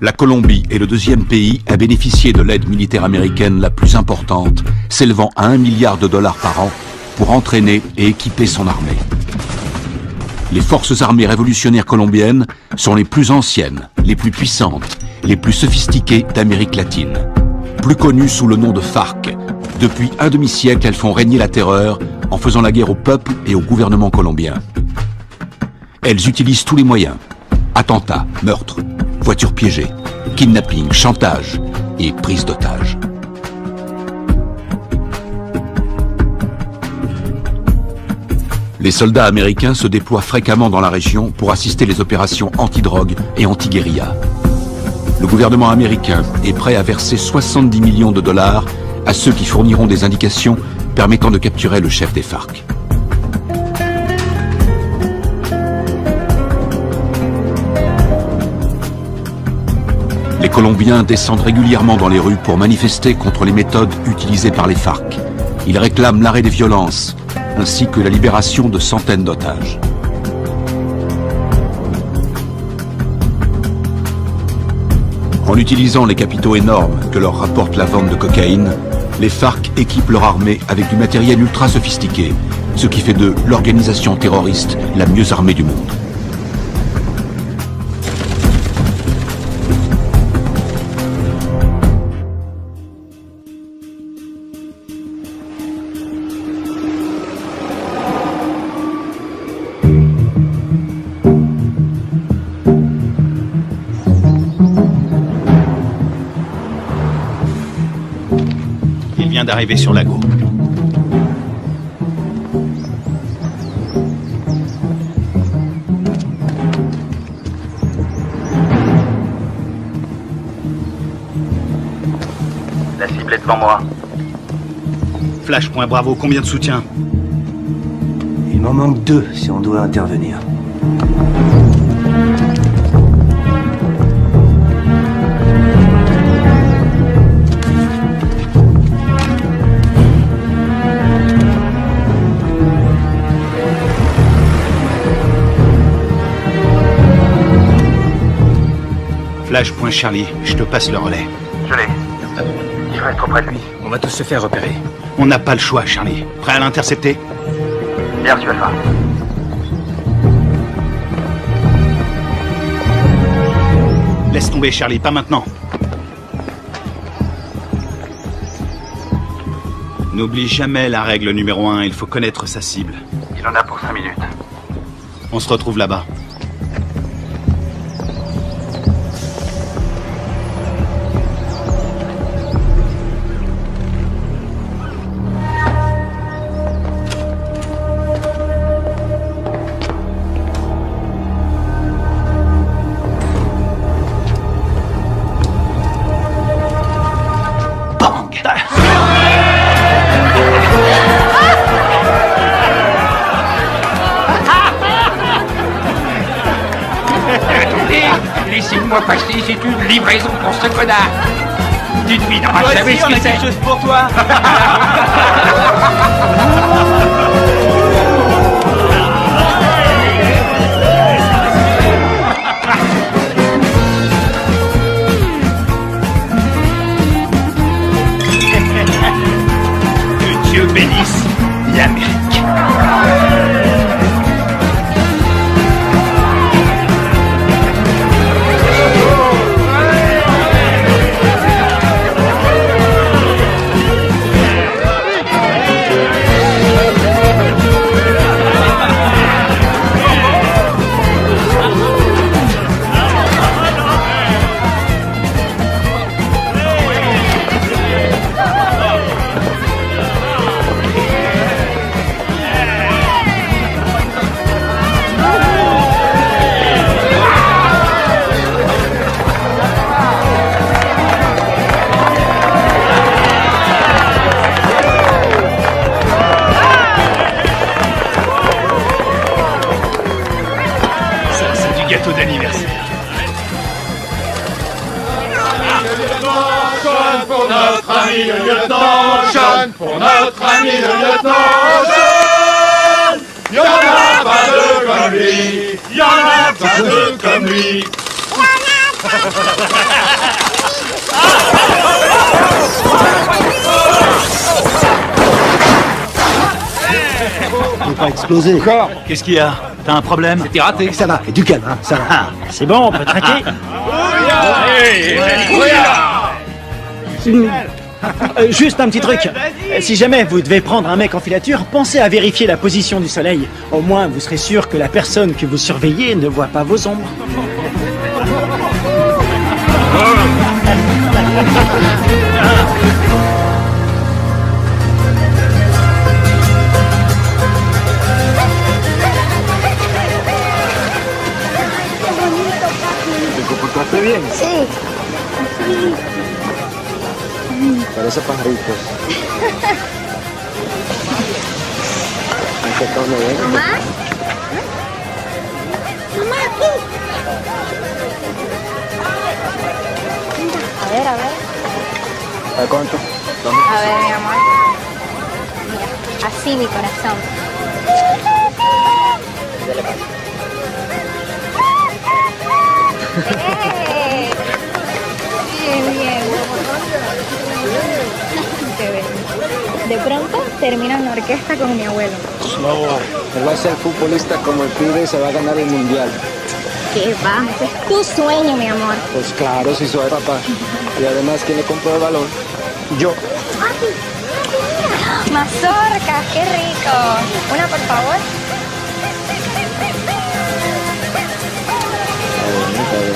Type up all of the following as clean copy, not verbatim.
La Colombie est le deuxième pays à bénéficier de l'aide militaire américaine la plus importante, s'élevant à $1 milliard par an pour entraîner et équiper son armée. Les forces armées révolutionnaires colombiennes sont les plus anciennes, les plus puissantes, les plus sophistiquées d'Amérique latine. Plus connues sous le nom de FARC, depuis un demi-siècle, elles font régner la terreur en faisant la guerre au peuple et au gouvernement colombien. Elles utilisent tous les moyens. Attentats, meurtres, voitures piégées, kidnapping, chantage et prise d'otages. Les soldats américains se déploient fréquemment dans la région pour assister les opérations anti-drogue et anti-guérilla. Le gouvernement américain est prêt à verser $70 millions à ceux qui fourniront des indications permettant de capturer le chef des FARC. Les Colombiens descendent régulièrement dans les rues pour manifester contre les méthodes utilisées par les FARC. Ils réclament l'arrêt des violences, ainsi que la libération de centaines d'otages. En utilisant les capitaux énormes que leur rapporte la vente de cocaïne, les FARC équipent leur armée avec du matériel ultra sophistiqué, ce qui fait d'eux l'organisation terroriste la mieux armée du monde. D'arriver sur Lago. La cible est devant moi. Flash, point Bravo, combien de soutien? Il m'en manque 2 si on doit intervenir. Flash, point Charlie, je te passe le relais. Je l'ai. Il va être auprès de lui. On va tous se faire repérer. On n'a pas le choix, Charlie. Prêt à l'intercepter? Bien reçu, Alpha. Laisse tomber, Charlie, pas maintenant. N'oublie jamais la règle numéro 1, il faut connaître sa cible. Il en a pour 5 minutes. On se retrouve là-bas. Laissez-moi passer, c'est une livraison pour ce connard. Dites-lui, non, vous savez ce que c'est. Quelque chose pour toi. Que Dieu bénisse l'Amérique. Gâteau d'anniversaire. Sean pour notre ami le lieutenant, Sean pour notre ami le lieutenant, Sean. Y'en a pas deux comme lui, y'en a pas deux comme lui. Y'en a Faut pas exploser. Encore? Qu'est-ce qu'il y a? T'as un problème? T'es raté. Ça va, et du calme, hein, ça va. Ah, C'est bon, on peut traquer. Juste un petit truc. Si jamais vous devez prendre un mec en filature, pensez à vérifier la position du soleil. Au moins, vous serez sûr que la personne que vous surveillez ne voit pas vos ombres. ¿Te comportaste bien? Sí. Parece pajaritos. Ahí está uno de ellos. ¿Mamá? Mamá, aquí. A ver, a ver. ¿A cuánto? A ver, mi amor. Mira, así mi corazón. ¡Eh! Bien, bien. Qué bien. De pronto termino en la orquesta con mi abuelo. No, él va a ser futbolista como el pibe y se va a ganar el mundial. ¿Qué va? Ese es tu sueño, mi amor. Pues claro, si soy papá. Y además, ¿quién le compró el balón? Yo. Mazorcas, qué rico. Una, por favor. Está bien.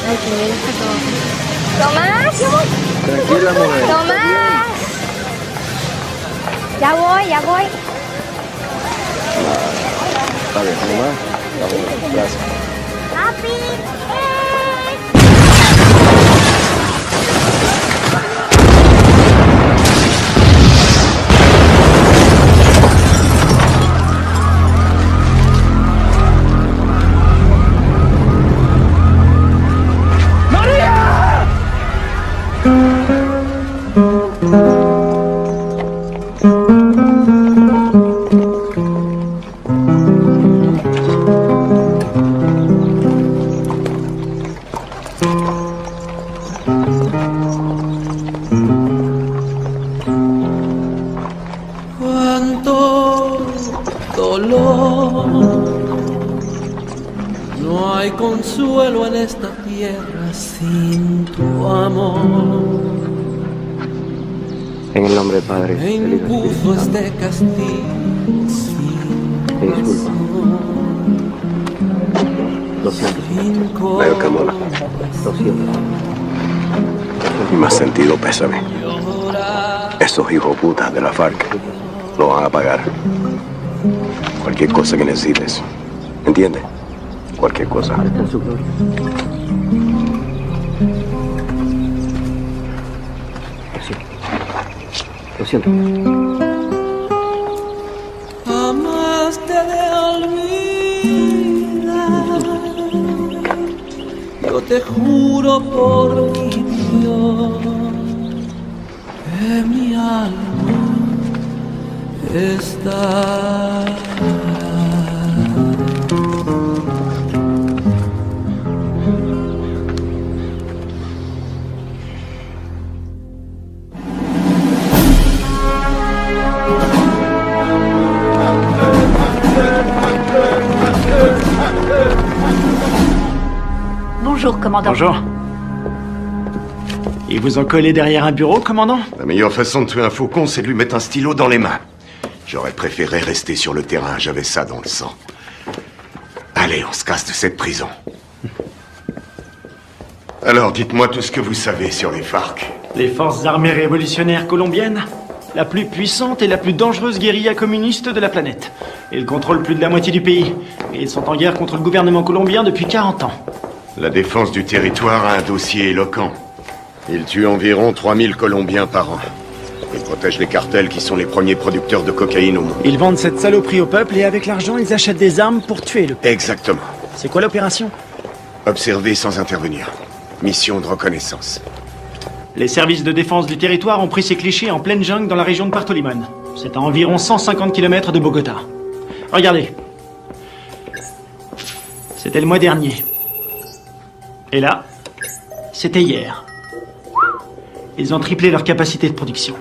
Ay, qué bien está todo. ¡Tomás! Tranquila, mujer. ¡Tomás! Ya voy, ya voy. Está bien, mamá. Está bien, gracias. ¡Papi! Cuánto dolor, no hay consuelo en esta tierra sin tu amor. En el nombre del Padre, Me del Hijo y del impuso Espíritu Santo. este castigo sin Te disculpo. Lo siento. razón. Veo que mola. Lo siento. Y más sentido pésame. Esos hijos putas de la FARC lo van a pagar. Cualquier cosa que necesites. ¿Entiendes? Cualquier cosa. Está en su gloria. Lo siento. Jamás te de olvidar. Yo te juro por mi Dios que mi alma está. Bonjour, commandant. Bonjour. Ils vous ont collé derrière un bureau, commandant? La meilleure façon de tuer un faucon, c'est de lui mettre un stylo dans les mains. J'aurais préféré rester sur le terrain, j'avais ça dans le sang. Allez, on se casse de cette prison. Alors, dites-moi tout ce que vous savez sur les FARC. Les forces armées révolutionnaires colombiennes, la plus puissante et la plus dangereuse guérilla communiste de la planète. Ils contrôlent plus de la moitié du pays. Et ils sont en guerre contre le gouvernement colombien depuis 40 ans. La défense du territoire a un dossier éloquent. Ils tuent environ 3000 Colombiens par an. Ils protègent les cartels qui sont les premiers producteurs de cocaïne au monde. Ils vendent cette saloperie au peuple et avec l'argent, ils achètent des armes pour tuer le peuple. Exactement. C'est quoi l'opération? Observer sans intervenir. Mission de reconnaissance. Les services de défense du territoire ont pris ces clichés en pleine jungle dans la région de Puerto Limón. C'est à environ 150 km de Bogota. Regardez. C'était le mois dernier. Et là, c'était hier. Ils ont triplé leur capacité de production.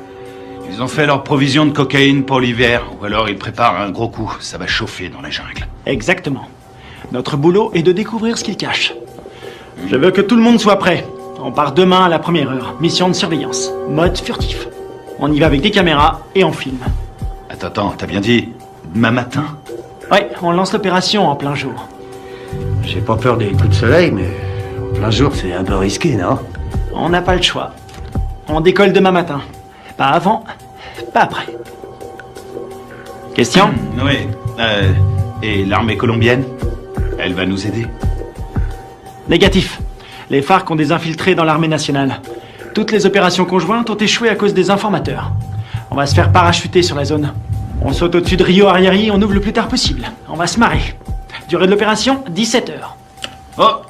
Ils ont fait leur provision de cocaïne pour l'hiver, ou alors ils préparent un gros coup. Ça va chauffer dans la jungle. Exactement. Notre boulot est de découvrir ce qu'ils cachent. Je veux que tout le monde soit prêt. On part demain à la première heure. Mission de surveillance. Mode furtif. On y va avec des caméras et on filme. Attends, t'as bien dit demain matin? Ouais, on lance l'opération en plein jour. J'ai pas peur des coups de soleil, mais en plein jour, c'est un peu risqué, non? On n'a pas le choix. On décolle demain matin. Pas avant, pas après. Question? Oui. Et l'armée colombienne? Elle va nous aider? Négatif. Les FARC ont des infiltrés dans l'armée nationale. Toutes les opérations conjointes ont échoué à cause des informateurs. On va se faire parachuter sur la zone. On saute au-dessus de Rio Arrieri, on ouvre le plus tard possible. On va se marrer. Durée de l'opération, 17 heures. Oh,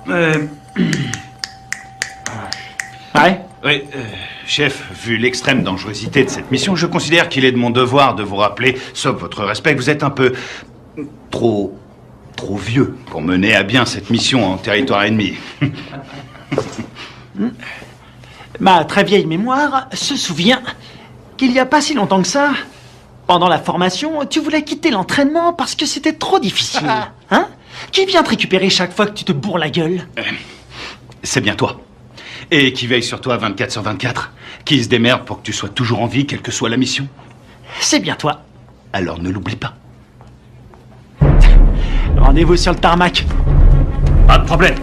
Ouais? Oui, chef, vu l'extrême dangerosité de cette mission, je considère qu'il est de mon devoir de vous rappeler, sauf votre respect, que vous êtes un peu trop vieux pour mener à bien cette mission en territoire ennemi. Ma très vieille mémoire se souvient qu'il n'y a pas si longtemps que ça, pendant la formation, tu voulais quitter l'entraînement parce que c'était trop difficile. Hein? Qui vient te récupérer chaque fois que tu te bourres la gueule? C'est bien toi. Et qui veille sur toi 24/24. Qui se démerde pour que tu sois toujours en vie, quelle que soit la mission. C'est bien toi. Alors ne l'oublie pas. Rendez-vous sur le tarmac. Pas de problème.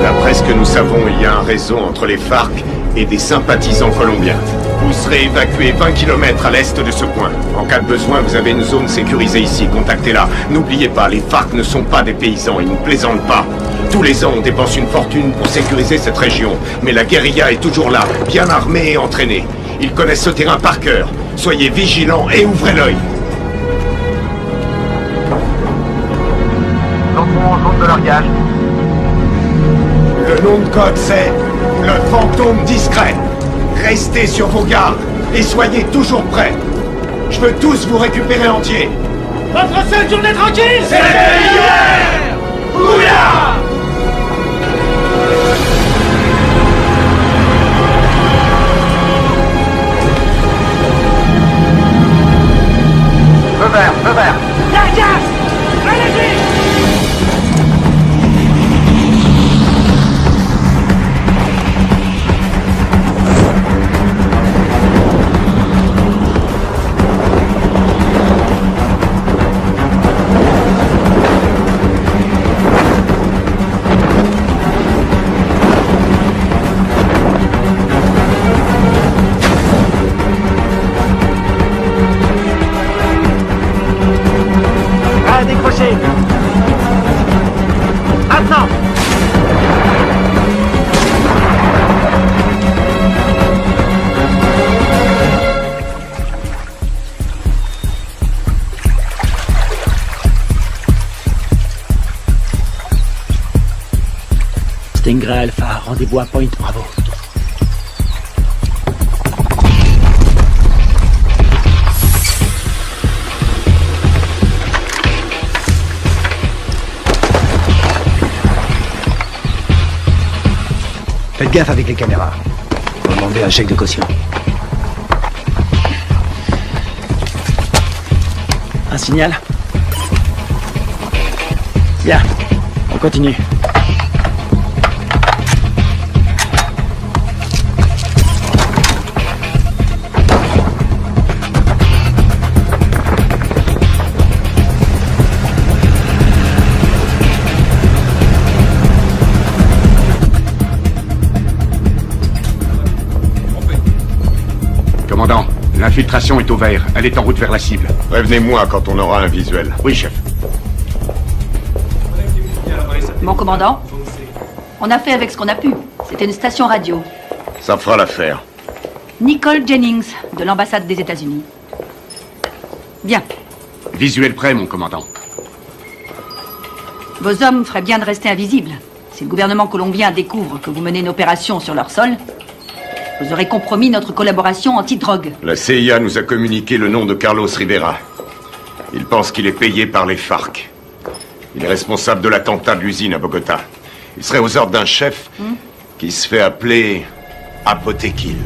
D'après ce que nous savons, il y a un réseau entre les FARC et des sympathisants colombiens. Vous serez évacué 20 km à l'est de ce point. En cas de besoin, vous avez une zone sécurisée ici. Contactez-la. N'oubliez pas, les FARC ne sont pas des paysans. Ils ne plaisantent pas. Tous les ans, on dépense une fortune pour sécuriser cette région. Mais la guérilla est toujours là, bien armée et entraînée. Ils connaissent ce terrain par cœur. Soyez vigilants et ouvrez l'œil. Nous entrons en zone de largage. Le nom de code, c'est le fantôme discret. Restez sur vos gardes et soyez toujours prêts. Je veux tous vous récupérer entiers. Votre seule journée tranquille, C'est hier! Ouya! Feu vert, feu vert. Largage! Allez-y! À décrocher. Maintenant. Stingray Alpha, rendez-vous à Point Bravo. Faites gaffe avec les caméras. Faut demander un chèque de caution. Un signal. Bien, on continue. Commandant, l'infiltration est au vert. Elle est en route vers la cible. Prévenez-moi quand on aura un visuel. Oui, chef. Mon commandant, on a fait avec ce qu'on a pu. C'était une station radio. Ça fera l'affaire. Nicole Jennings, de l'ambassade des États-Unis. Bien. Visuel prêt, mon commandant. Vos hommes feraient bien de rester invisibles. Si le gouvernement colombien découvre que vous menez une opération sur leur sol, Vous aurez compromis notre collaboration anti-drogue. La CIA nous a communiqué le nom de Carlos Rivera. Il pense qu'il est payé par les FARC. Il est responsable de l'attentat de l'usine à Bogota. Il serait aux ordres d'un chef qui se fait appeler Apotekil.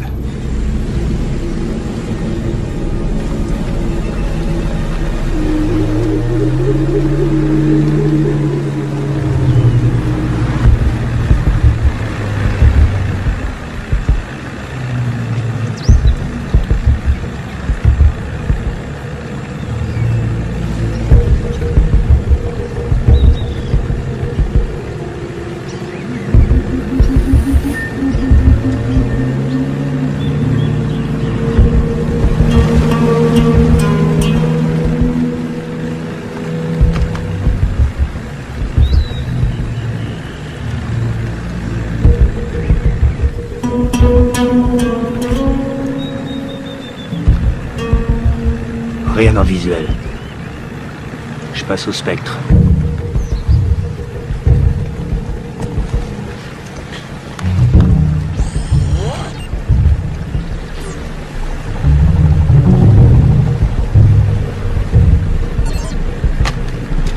Rien en visuel. Je passe au spectre.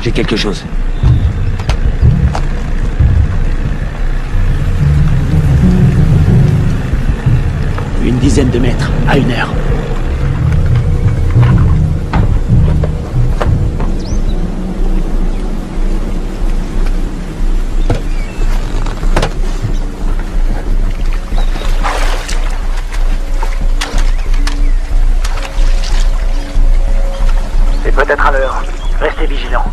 J'ai quelque chose. Une dizaine de mètres, à 1 heure. C'est peut-être à l'heure. Restez vigilants.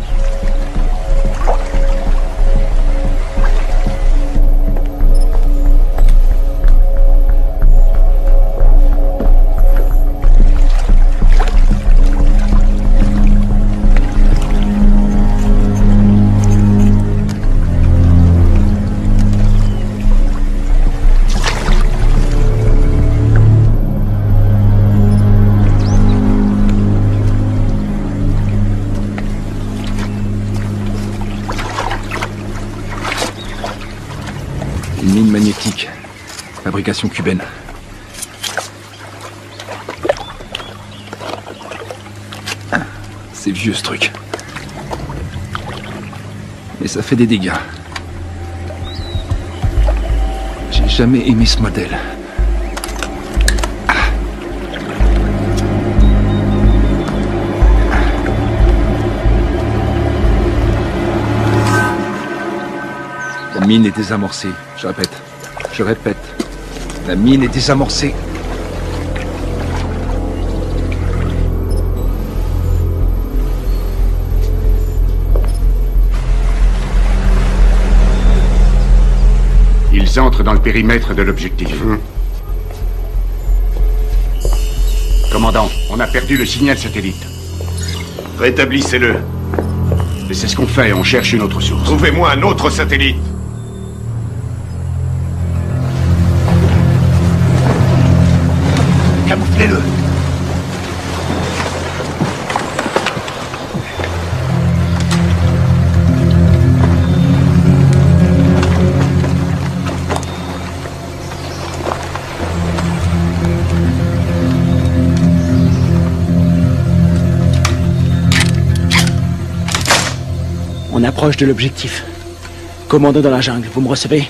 Une mine magnétique. Fabrication cubaine. C'est vieux ce truc. Mais ça fait des dégâts. J'ai jamais aimé ce modèle. La mine est désamorcée. Je répète. La mine est désamorcée. Ils entrent dans le périmètre de l'objectif. Commandant, on a perdu le signal satellite. Rétablissez-le. Et c'est ce qu'on fait, on cherche une autre source. Trouvez-moi un autre satellite. Camouflez-le. On approche de l'objectif. Commando dans la jungle, vous me recevez?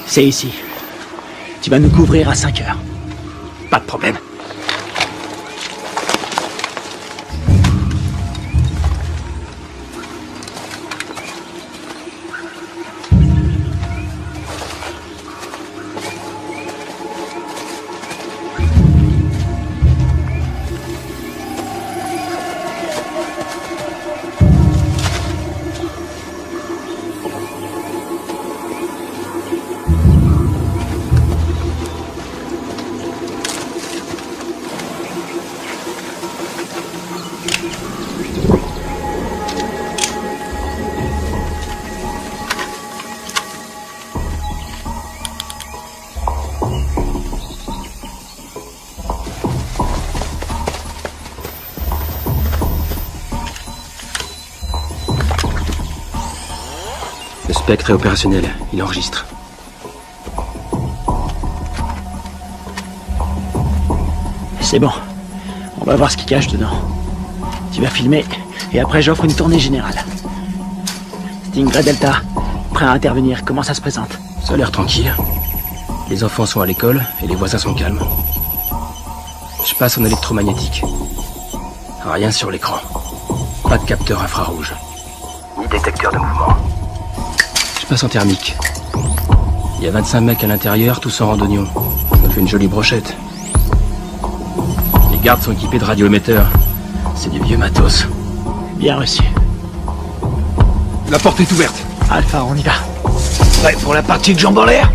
C'est ici. Tu vas nous couvrir à 5 heures. Pas de problème. Spectre est opérationnel. Il enregistre. C'est bon. On va voir ce qu'il cache dedans. Tu vas filmer, et après j'offre une tournée générale. Stingray Delta, prêt à intervenir. Comment ça se présente? Ça a l'air tranquille. Les enfants sont à l'école, et les voisins sont calmes. Je passe en électromagnétique. Rien sur l'écran. Pas de capteur infrarouge. Ni détecteur de mouvement. Je passe en thermique. Il y a 25 mecs à l'intérieur, tous en randonnion. Ça fait une jolie brochette. Les gardes sont équipés de radioémetteurs. C'est du vieux matos. Bien reçu. La porte est ouverte. Alpha, on y va. Prêt pour la partie de jambes en l'air?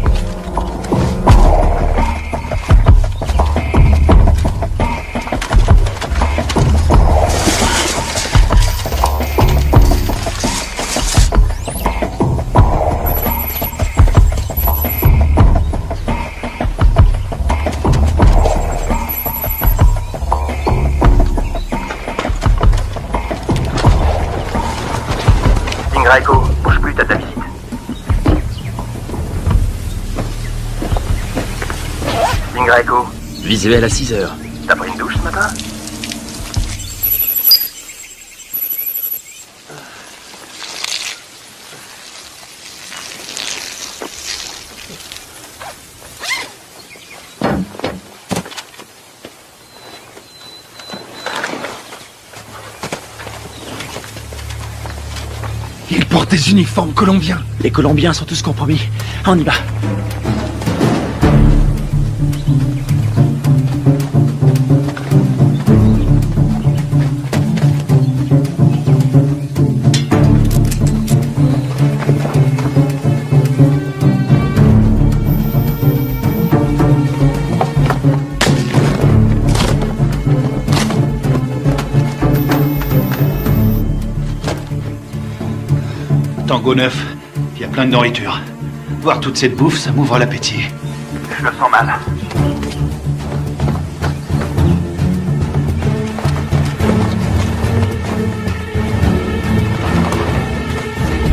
Stingray Echo, bouge plus, t'as ta visite. Stingray Echo, Visuel à 6 heures. t'as pris une douche ce matin? Ils portent des uniformes colombiens. Les Colombiens sont tous compromis. On y va. Tango 9, il y a plein de nourriture. Voir toute cette bouffe, ça m'ouvre l'appétit. Je le sens mal.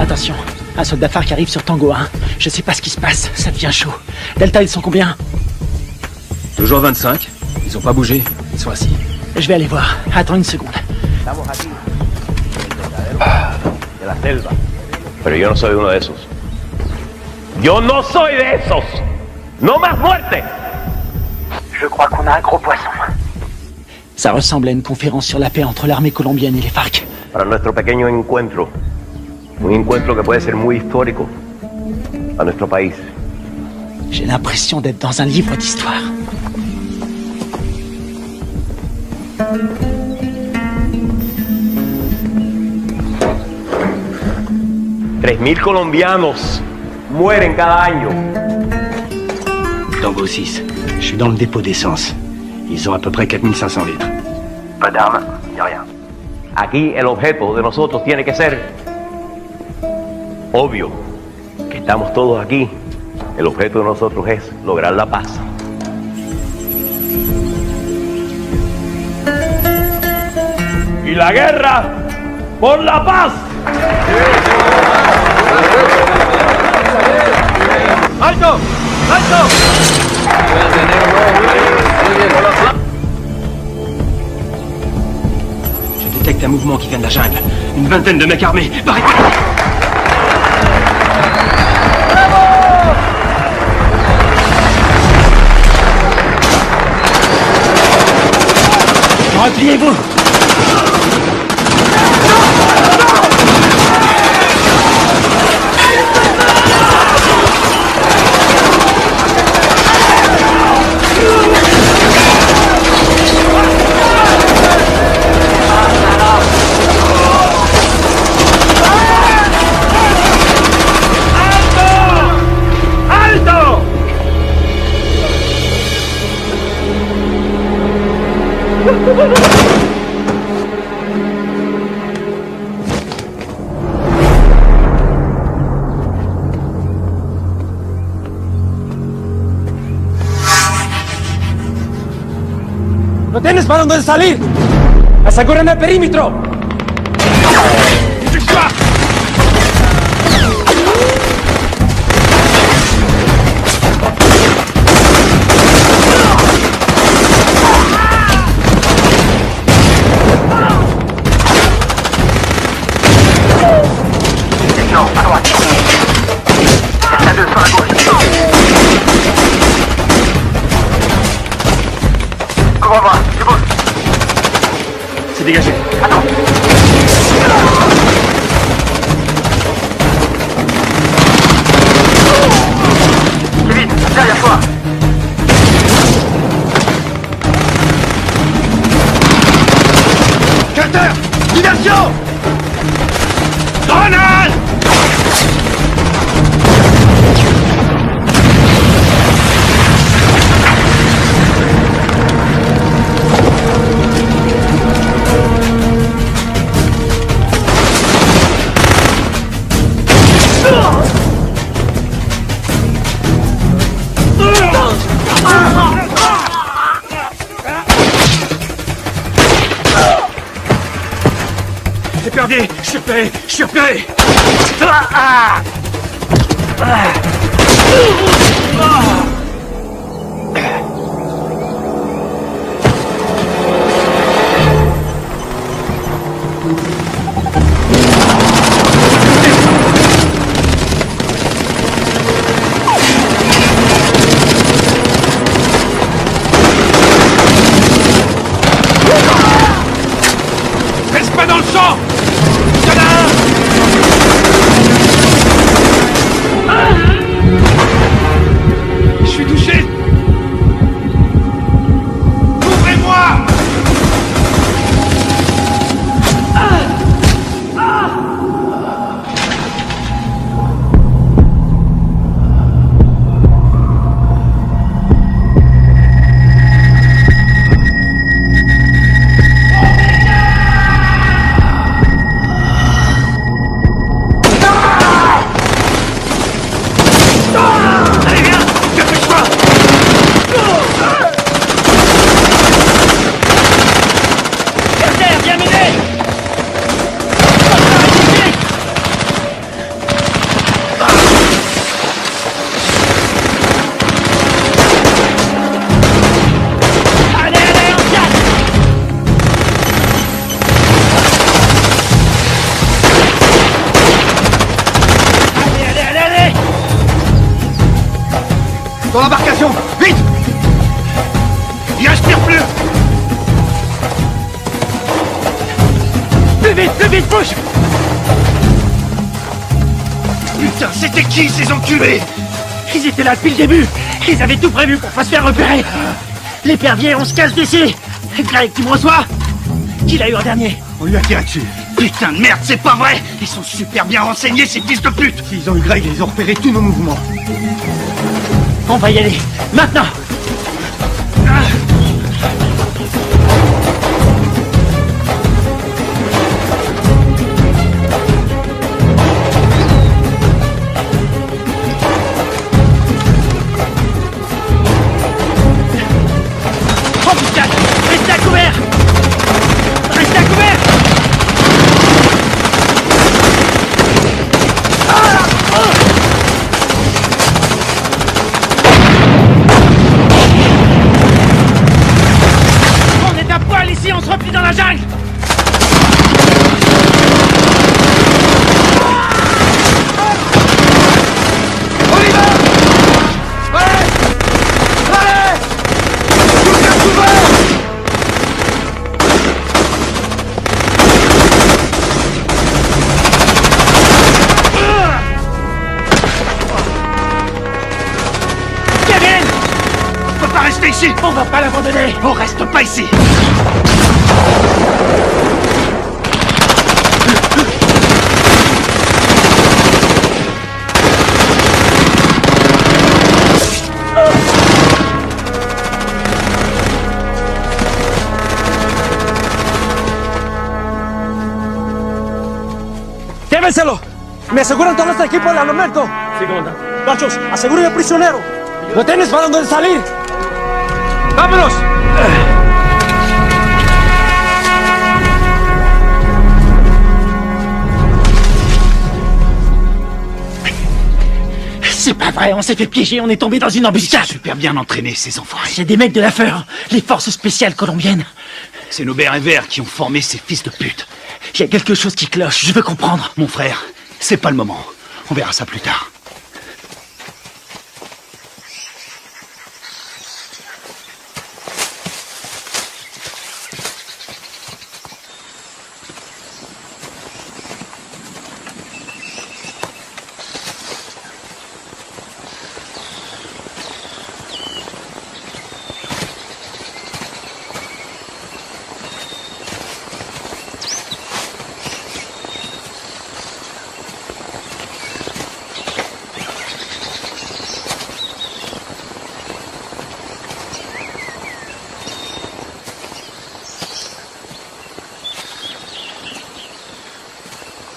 Attention, un soldat phare qui arrive sur Tango 1. Je sais pas ce qui se passe, ça devient chaud. Delta, ils sont combien? Toujours 25. Ils ont pas bougé. Ils sont assis. Je vais aller voir. Attends une seconde. De la selva. Pero yo no soy uno de esos. Yo no soy de esos. No más muerte. Je crois qu'on a un gros poisson. Ça ressemble à une conférence sur la paix entre l'armée colombienne et les FARC. Para nuestro pequeño encuentro. Un encuentro que puede ser muy histórico a nuestro país. J'ai l'impression d'être dans un livre d'histoire. $3,000 colombianos mueren cada año. Tango 6, je suis dans le dépôt d'essence. Ils ont à peu près 4500 litres. Pas d'armes, ni rien. Aquí el objeto de nosotros tiene que ser obvio. Que estamos todos aquí. El objeto de nosotros es lograr la paz. Y la guerra por la paz. ¡Alto! ¡Alto! Je détecte un mouvement qui vient de la jungle. Une vingtaine de mecs armés. Barricade! Repliez-vous! ¿No tienes para dónde salir? ¡Aseguren el perímetro! suis repéré. Je suis repéré. Reste pas dans le champ. Y'en a un. Je suis touché. Ouvrez-moi. Allez, viens. Dépêche-toi. Berger, viens m'aider. Allez, allez, on casse. Allez. Dans l'embarcation. Vite. Il respire plus. Plus vite, bouge. Putain, c'était qui ces enculés? Ils étaient là depuis le début. Ils avaient tout prévu pour pas se faire repérer. L'épervier, on se casse d'ici. Greg, tu me reçois? Qui l'a eu en dernier? On lui a tiré dessus. Putain de merde, c'est pas vrai. Ils sont super bien renseignés, ces fils de pute. S'ils ont eu Greg, ils ont repéré tous nos mouvements. On va y aller, maintenant. Oh putain, restez à couvert. Restez à couvert. On est à poil ici, on se replie dans la jungle. On y va. Allez. Allez. Tout est couvert. Kevin! On peut pas rester ici! On va pas l'abandonner! On reste pas ici! ¡Llévenselo! ¡Me aseguran todo este equipo al armamento! Sí, comandante. ¡Machos, aseguren al prisionero! ¡Lo tienes para donde salir! ¡Vámonos! C'est pas vrai, on s'est fait piéger, on est tombé dans une embuscade. Super bien entraînés, ces enfoirés. C'est des mecs de la FEUR, les forces spéciales colombiennes. C'est nos bérets verts qui ont formé ces fils de pute. Il y a quelque chose qui cloche, je veux comprendre. Mon frère, c'est pas le moment. On verra ça plus tard.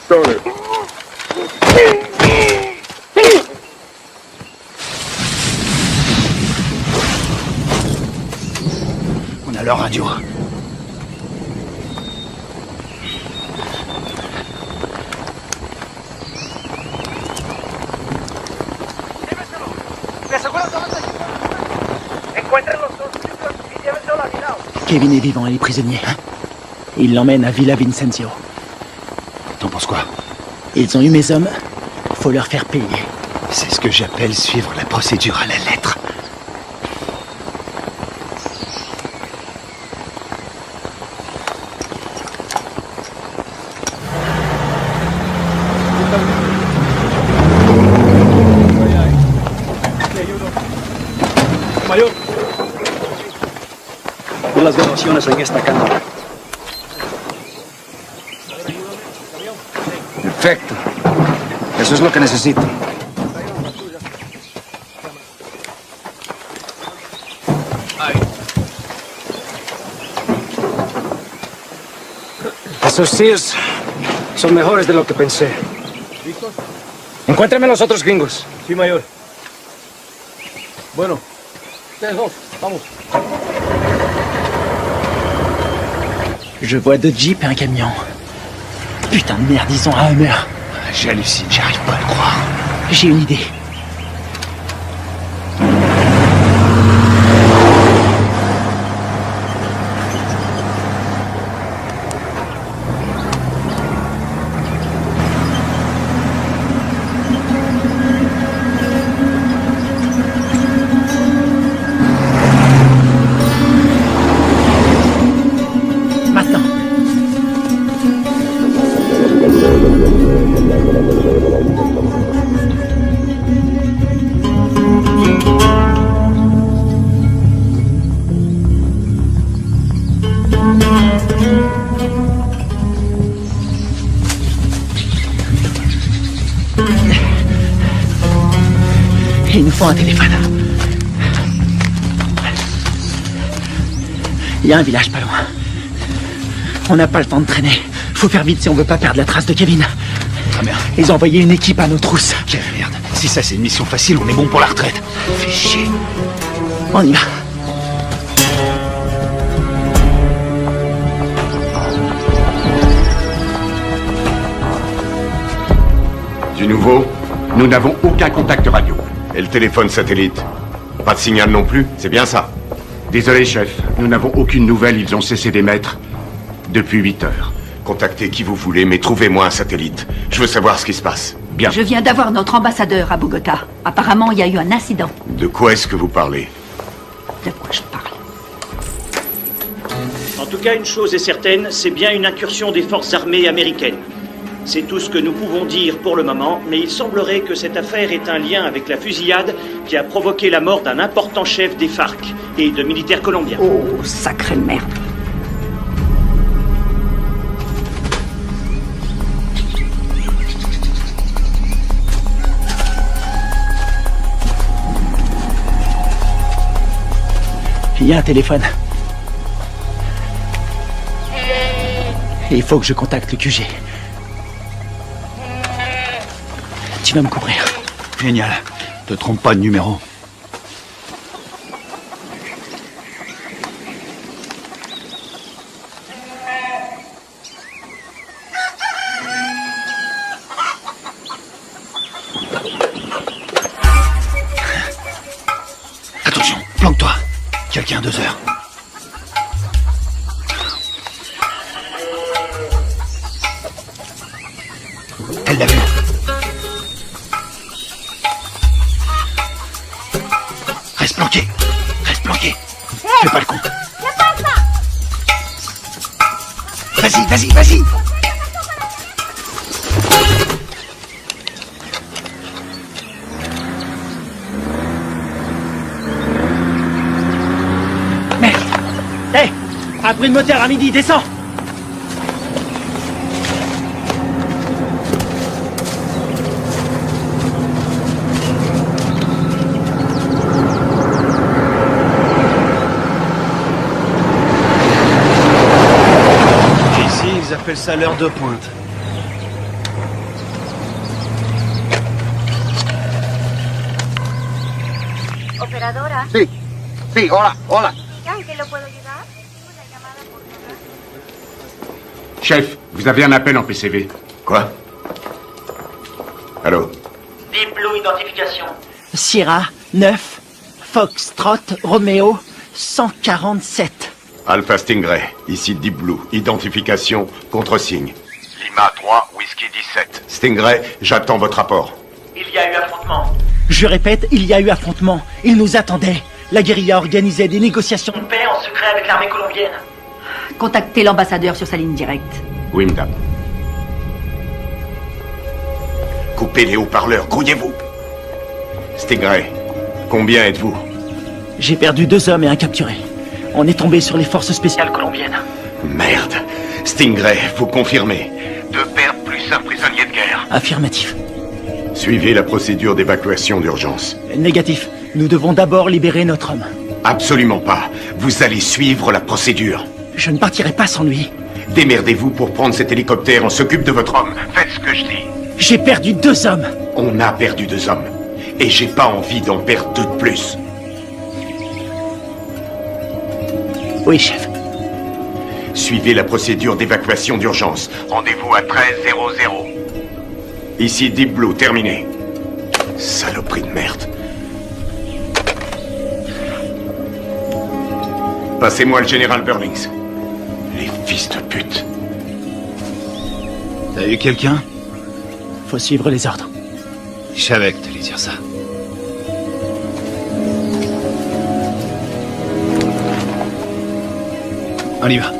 On a leur radio. Kevin est vivant et est prisonnier. Il l'emmène à Villa Vincenzio. T'en penses quoi? Ils ont eu mes hommes. Faut leur faire payer. C'est ce que j'appelle suivre la procédure à la lettre. Mayor, por las grabaciones en esta cámara. Perfecto. Eso es lo que necesito. Esos Sears son mejores de lo que pensé. Encuéntrame los otros gringos. Sí, mayor. Bueno, ustedes dos, vamos. Je vois deux jeeps et un camion. Putain de merde, ils ont un Hummer. J'hallucine, j'arrive pas à le croire. J'ai une idée. Il nous faut un téléphone. Il y a un village pas loin. On n'a pas le temps de traîner. Faut faire vite si on veut pas perdre la trace de Kevin. Ah merde. Ils ont envoyé une équipe à nos trousses. Quelle merde. Si ça c'est une mission facile, on est bon pour la retraite. Fais chier. On y va. Du nouveau? Nous n'avons aucun contact radio. Et le téléphone satellite? Pas de signal non plus, c'est bien ça? Désolé, chef. Nous n'avons aucune nouvelle. Ils ont cessé d'émettre depuis 8 heures. Contactez qui vous voulez, mais trouvez-moi un satellite. Je veux savoir ce qui se passe. Bien. Je viens d'avoir notre ambassadeur à Bogota. Apparemment, il y a eu un incident. De quoi est-ce que vous parlez? De quoi je parle? En tout cas, une chose est certaine, c'est bien une incursion des forces armées américaines. C'est tout ce que nous pouvons dire pour le moment, mais il semblerait que cette affaire ait un lien avec la fusillade qui a provoqué la mort d'un important chef des FARC et de militaires colombiens. Oh, sacrée merde. Il y a un téléphone. Il faut que je contacte le QG. Tu vas me couvrir. Génial. Te trompe pas de numéro. Attention, planque-toi. Quelqu'un à 2 heures. Elle l'a vu. Reste planqué. Reste planqué. Fais pas le con. Vas-y, vas-y, vas-y. Merde. Hé, un bruit de moteur à midi, descends. Ils appellent ça l'heure de pointe. Operadora. Sí, sí, hola, hola. ¿En qué lo puedo ayudar? Chef, vous avez un appel en PCV. Quoi? Allô? Deep Blue Identification. Sierra, 9, Foxtrot, Romeo, 147. Alpha Stingray, ici Deep Blue. Identification, contre-signe. Lima 3, Whisky 17. Stingray, j'attends votre rapport. Il y a eu affrontement. Je répète, il y a eu affrontement. Ils nous attendaient. La guérilla organisait des négociations de paix en secret avec l'armée colombienne. Contactez l'ambassadeur sur sa ligne directe. Wimdam. Coupez les haut-parleurs, grouillez-vous. Stingray, combien êtes-vous? J'ai perdu 2 hommes et un capturé. On est tombé sur les forces spéciales colombiennes. Merde. Stingray, vous confirmez? 2 pertes plus un prisonnier de guerre. Affirmatif. Suivez la procédure d'évacuation d'urgence. Négatif. Nous devons d'abord libérer notre homme. Absolument pas. Vous allez suivre la procédure. Je ne partirai pas sans lui. Démerdez-vous pour prendre cet hélicoptère. On s'occupe de votre homme. Faites ce que je dis. J'ai perdu 2 hommes. On a perdu 2 hommes. Et j'ai pas envie d'en perdre 2 de plus. Oui, chef. Suivez la procédure d'évacuation d'urgence. Rendez-vous à 13:00. Ici Deep Blue, terminé. Saloperie de merde. Passez-moi le général Burlings. Les fils de pute. T'as eu quelqu'un? Faut suivre les ordres. Je savais que t'allais dire ça. On y va.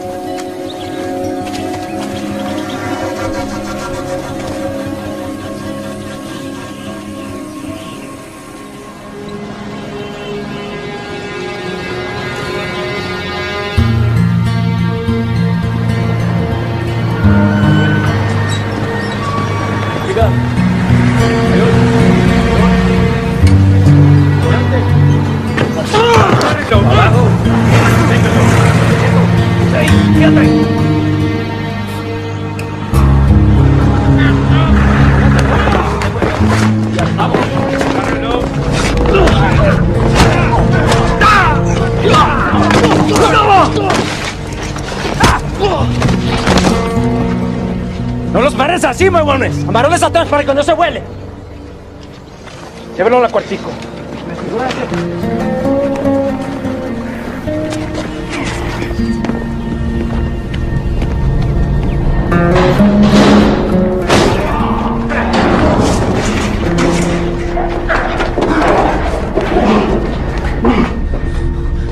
¡No los pares así, huevones! ¡Amarrones atrás para que no se vuele! Llévenlo al cuartico.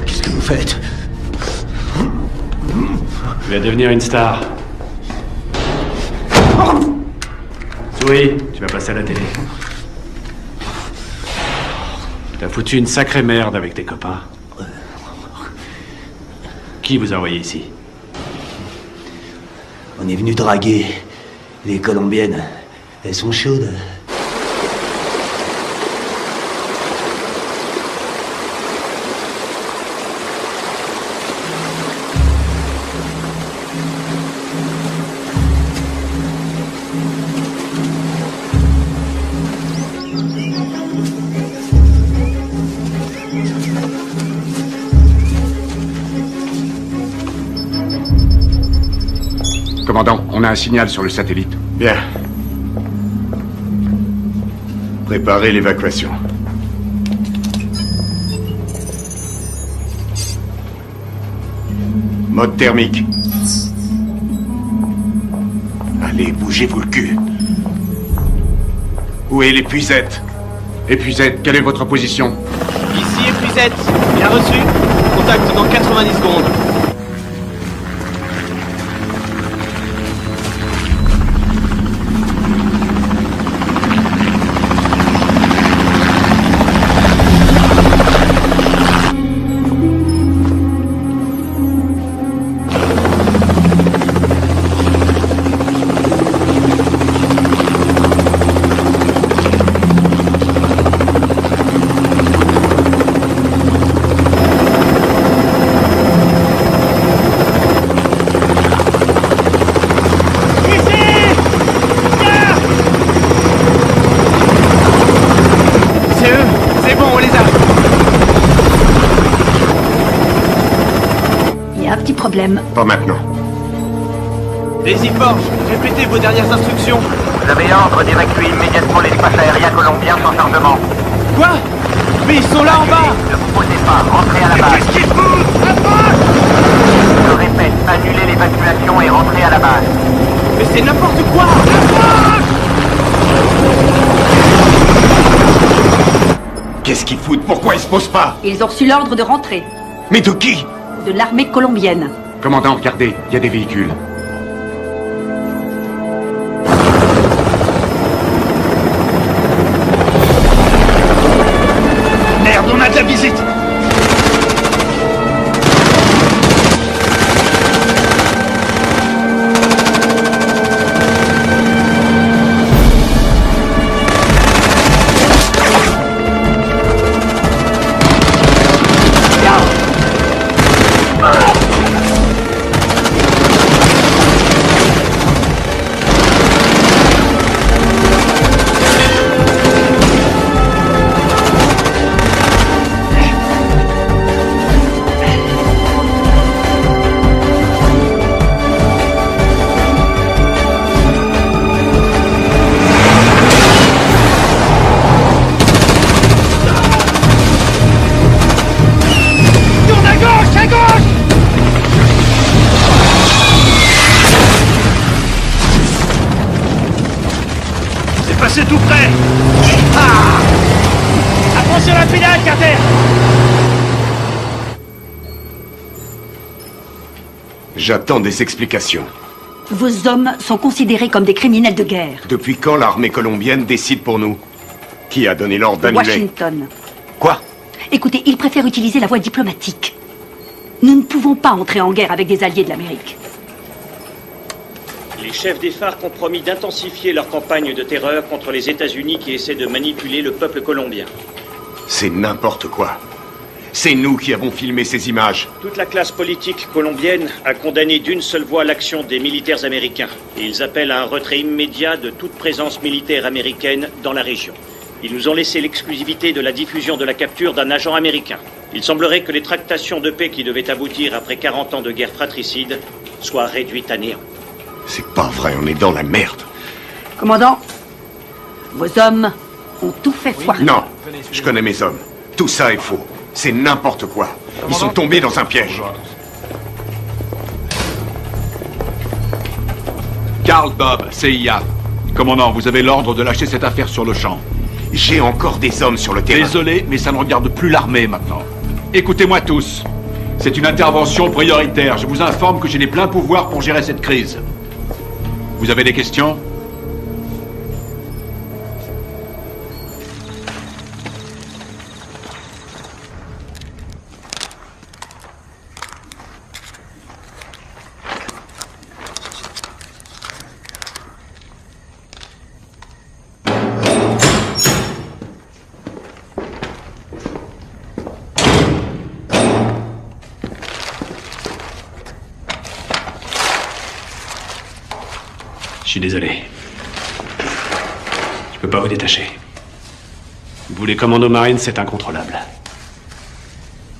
Qu'est-ce que vous faites? Tu vas devenir une star. Oui, tu vas passer à la télé. T'as foutu une sacrée merde avec tes copains. Qui vous a envoyé ici? On est venu draguer les Colombiennes. Elles sont chaudes. Commandant, on a un signal sur le satellite. Bien. Préparez l'évacuation. Mode thermique. Allez, bougez-vous le cul. Où est l'épuisette? Épuisette, quelle est votre position? Ici épuisette. Bien reçu. Contact dans 90 secondes. Pas maintenant. Daisy Forge, répétez vos dernières instructions. Vous avez ordre d'évacuer immédiatement l'espace aérien colombien sans chargement. Quoi? Mais ils sont là en bas! Ne vous posez pas, rentrez à la base. Qu'est-ce qu'ils foutent? Approche! Je répète, annulez l'évacuation et rentrez à la base. Mais c'est n'importe quoi! Qu'est-ce qu'ils foutent? Pourquoi ils se posent pas? Ils ont reçu l'ordre de rentrer. Mais de qui? De l'armée colombienne. Commandant, regardez, il y a des véhicules. Merde, on a de la visite! C'est tout près. Ah! Attention à la pédale, Carter! J'attends des explications. Vos hommes sont considérés comme des criminels de guerre. Depuis quand l'armée colombienne décide pour nous? Qui a donné l'ordre d'annuler? Washington. Quoi? Écoutez, ils préfèrent utiliser la voie diplomatique. Nous ne pouvons pas entrer en guerre avec des alliés de l'Amérique. Les chefs des FARC ont promis d'intensifier leur campagne de terreur contre les États-Unis qui essaient de manipuler le peuple colombien. C'est n'importe quoi. C'est nous qui avons filmé ces images. Toute la classe politique colombienne a condamné d'une seule voix l'action des militaires américains. Et ils appellent à un retrait immédiat de toute présence militaire américaine dans la région. Ils nous ont laissé l'exclusivité de la diffusion de la capture d'un agent américain. Il semblerait que les tractations de paix qui devaient aboutir après 40 ans de guerre fratricide soient réduites à néant. C'est pas vrai, on est dans la merde. Commandant, vos hommes ont tout fait foirer. Non, je connais mes hommes. Tout ça est faux. C'est n'importe quoi. Ils sont tombés dans un piège. Carl Bob, CIA. Commandant, vous avez l'ordre de lâcher cette affaire sur le champ. J'ai encore des hommes sur le terrain. Désolé, mais ça ne regarde plus l'armée maintenant. Écoutez-moi tous. C'est une intervention prioritaire. Je vous informe que j'ai les pleins pouvoirs pour gérer cette crise. Vous avez des questions? Je suis désolé. Je peux pas vous détacher. Vous, les commandos marines, c'est incontrôlable.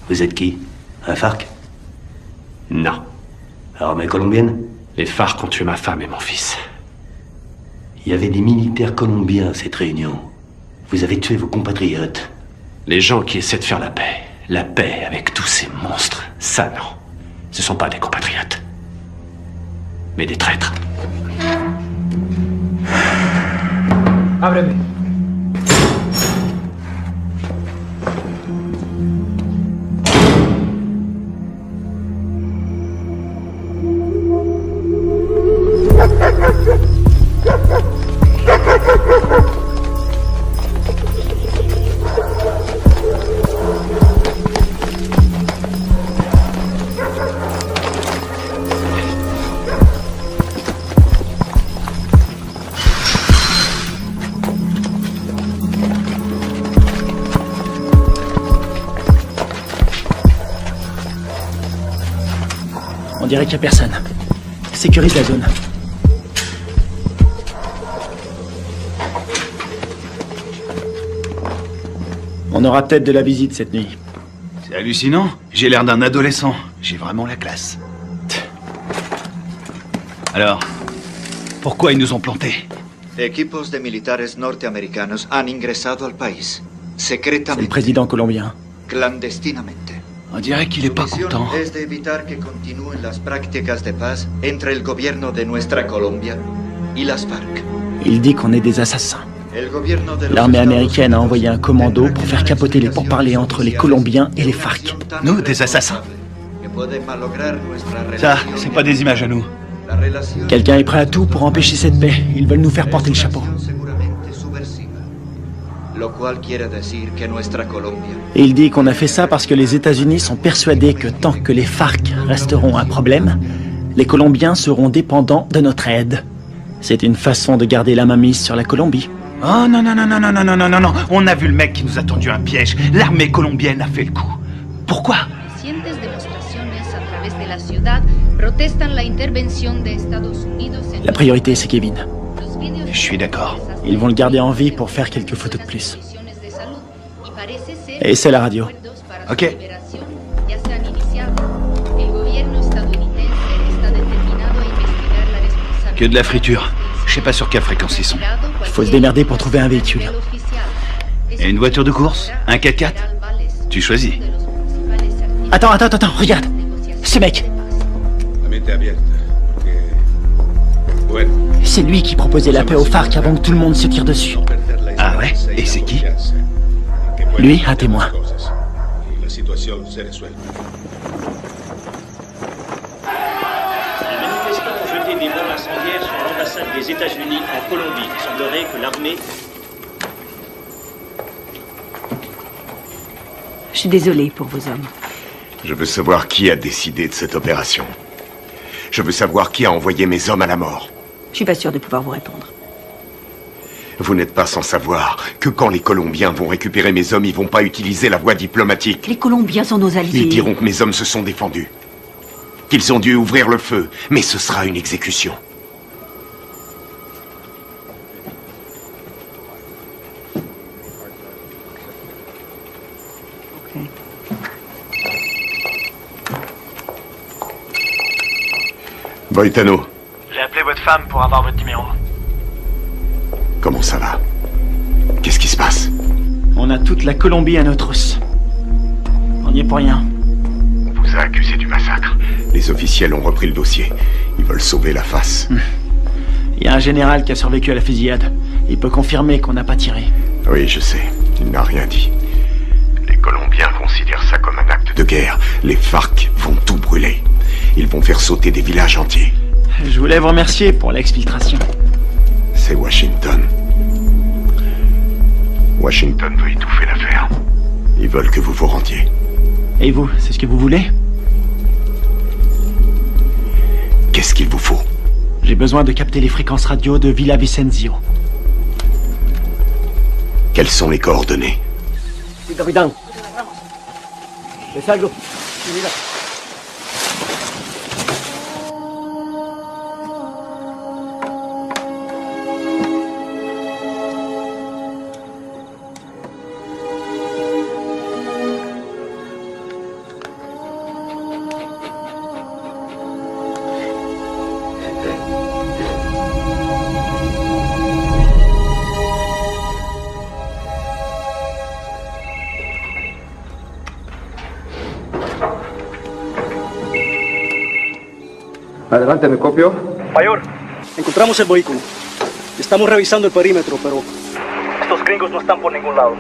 Vous êtes qui? Un FARC? Non. Armée colombienne? Les FARC ont tué ma femme et mon fils. Il y avait des militaires colombiens à cette réunion. Vous avez tué vos compatriotes. Les gens qui essaient de faire la paix avec tous ces monstres, ça non. Ce sont pas des compatriotes. Mais des traîtres. Ábreme. On dirait qu'il n'y a personne. Sécurise la zone. On aura peut-être de la visite cette nuit. C'est hallucinant. J'ai l'air d'un adolescent. J'ai vraiment la classe. Alors, pourquoi ils nous ont plantés? Equipos de militares norteamericanos han ingresado al país. C'est le président colombien. Clandestinamente. On dirait qu'il est pas content. Es de evitar que continúen las prácticas de paz entre el gobierno de nuestra Colombia y las FARC. Il dit qu'on est des assassins. L'armée américaine a envoyé un commando pour faire capoter les pourparlers entre les Colombiens et les FARC. Nous, des assassins? Ça, c'est pas des images à nous. Quelqu'un est prêt à tout pour empêcher cette paix. Ils veulent nous faire porter le chapeau. Et il dit qu'on a fait ça parce que les États-Unis sont persuadés que tant que les FARC resteront un problème, les Colombiens seront dépendants de notre aide. C'est une façon de garder la main mise sur la Colombie. Oh non, non, non, non, non, non, non, non, non, non. On a vu le mec qui nous a tendu un piège. L'armée colombienne a fait le coup. Pourquoi? La priorité, c'est Kevin. Je suis d'accord. Ils vont le garder en vie pour faire quelques photos de plus. Et c'est la radio. Ok. Que de la friture. Je sais pas sur quelle fréquence ils sont. Il faut se démerder pour trouver un véhicule. Et une voiture de course? Un 4x4? Tu choisis. Attends, regarde. Ce mec. C'est lui qui proposait la paix aux FARC avant que tout le monde se tire dessus. Ah ouais? Et c'est qui? Lui, un témoin. Les manifestants ont jeté des bombes incendiaires sur l'ambassade des États-Unis en Colombie. Il semblerait que l'armée... Je suis désolée pour vos hommes. Je veux savoir qui a décidé de cette opération. Je veux savoir qui a envoyé mes hommes à la mort. Je suis pas sûre de pouvoir vous répondre. Vous n'êtes pas sans savoir que quand les Colombiens vont récupérer mes hommes, ils vont pas utiliser la voie diplomatique. Les Colombiens sont nos alliés. Ils diront que mes hommes se sont défendus. Qu'ils ont dû ouvrir le feu. Mais ce sera une exécution. Boitano. J'ai appelé votre femme pour avoir votre numéro. Comment ça va? Qu'est-ce qui se passe? On a toute la Colombie à nos trousses. On n'y est pour rien. On vous a accusé du massacre. Les officiels ont repris le dossier. Ils veulent sauver la face. Il y a un général qui a survécu à la fusillade. Il peut confirmer qu'on n'a pas tiré. Oui, je sais. Il n'a rien dit. Les Colombiens considèrent ça comme un acte de guerre. Les FARC vont tout brûler. Ils vont faire sauter des villages entiers. Je voulais vous remercier pour l'exfiltration. C'est Washington. Washington veut étouffer l'affaire. Ils veulent que vous vous rendiez. Et vous, c'est ce que vous voulez? Qu'est-ce qu'il vous faut? J'ai besoin de capter les fréquences radio de Villa Vicencio. Quelles sont les coordonnées? Oui, capitán. ¿Es algo? Mira. Adelante, ¿me copio? Mayor, encontramos el vehículo. Estamos revisando el perímetro, pero estos gringos no están por ningún lado.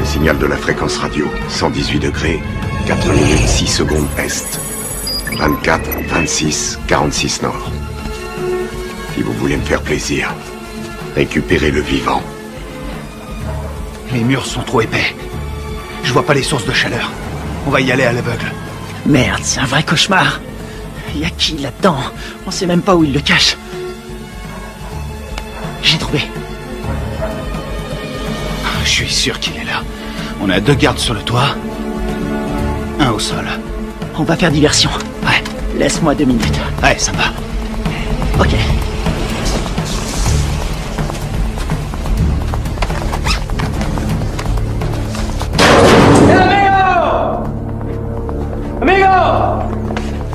Signal de la fréquence radio, 118 degrés, 4 minutes 6 secondes est. 24, 26, 46 Nord. Si vous voulez me faire plaisir, récupérez le vivant. Les murs sont trop épais. Je vois pas les sources de chaleur. On va y aller à l'aveugle. Merde, c'est un vrai cauchemar. Y a qui là-dedans? On sait même pas où il le cache. J'ai trouvé. Je suis sûr qu'il est là. On a 2 gardes sur le toit. 1 au sol. On va faire diversion. Ouais, laisse-moi 2 minutes. Ouais, ça va. Ok.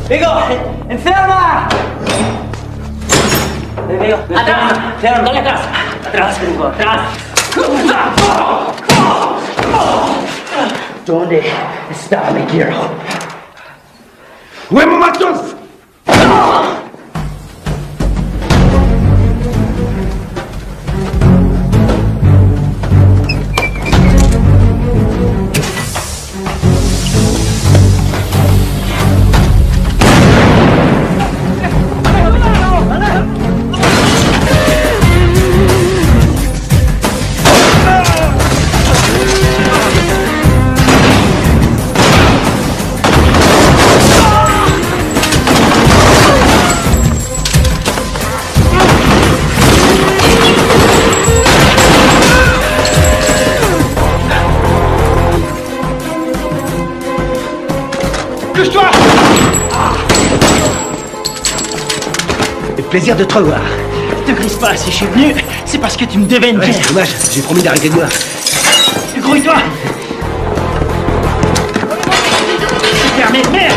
¡Amigo! ¡Enferma! ¡Amigo! ¡Atrás! ¡Dale atrás! ¡Atrás, amigo! ¡Atrás! ¿Dónde está mi hero? ¡Huevo matos! Plaisir de te revoir. Te grise pas, si je suis venu, c'est parce que tu me devais une bière. C'est dommage, j'ai promis d'arrêter de boire. Grouille-toi. C'est fermé, merde.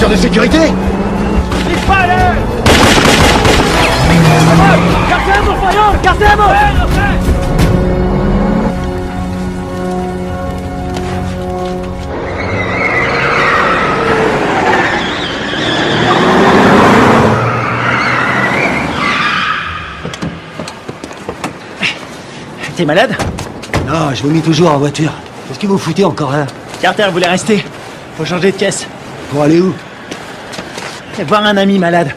De sécurité. ¡Cartemos, Fayón! ¡Cartemos! T'es malade? Non, je vomis toujours en voiture. Qu'est-ce que vous foutez encore là? Carter voulait rester. Faut changer de caisse. Pour aller où? Voir un ami malade.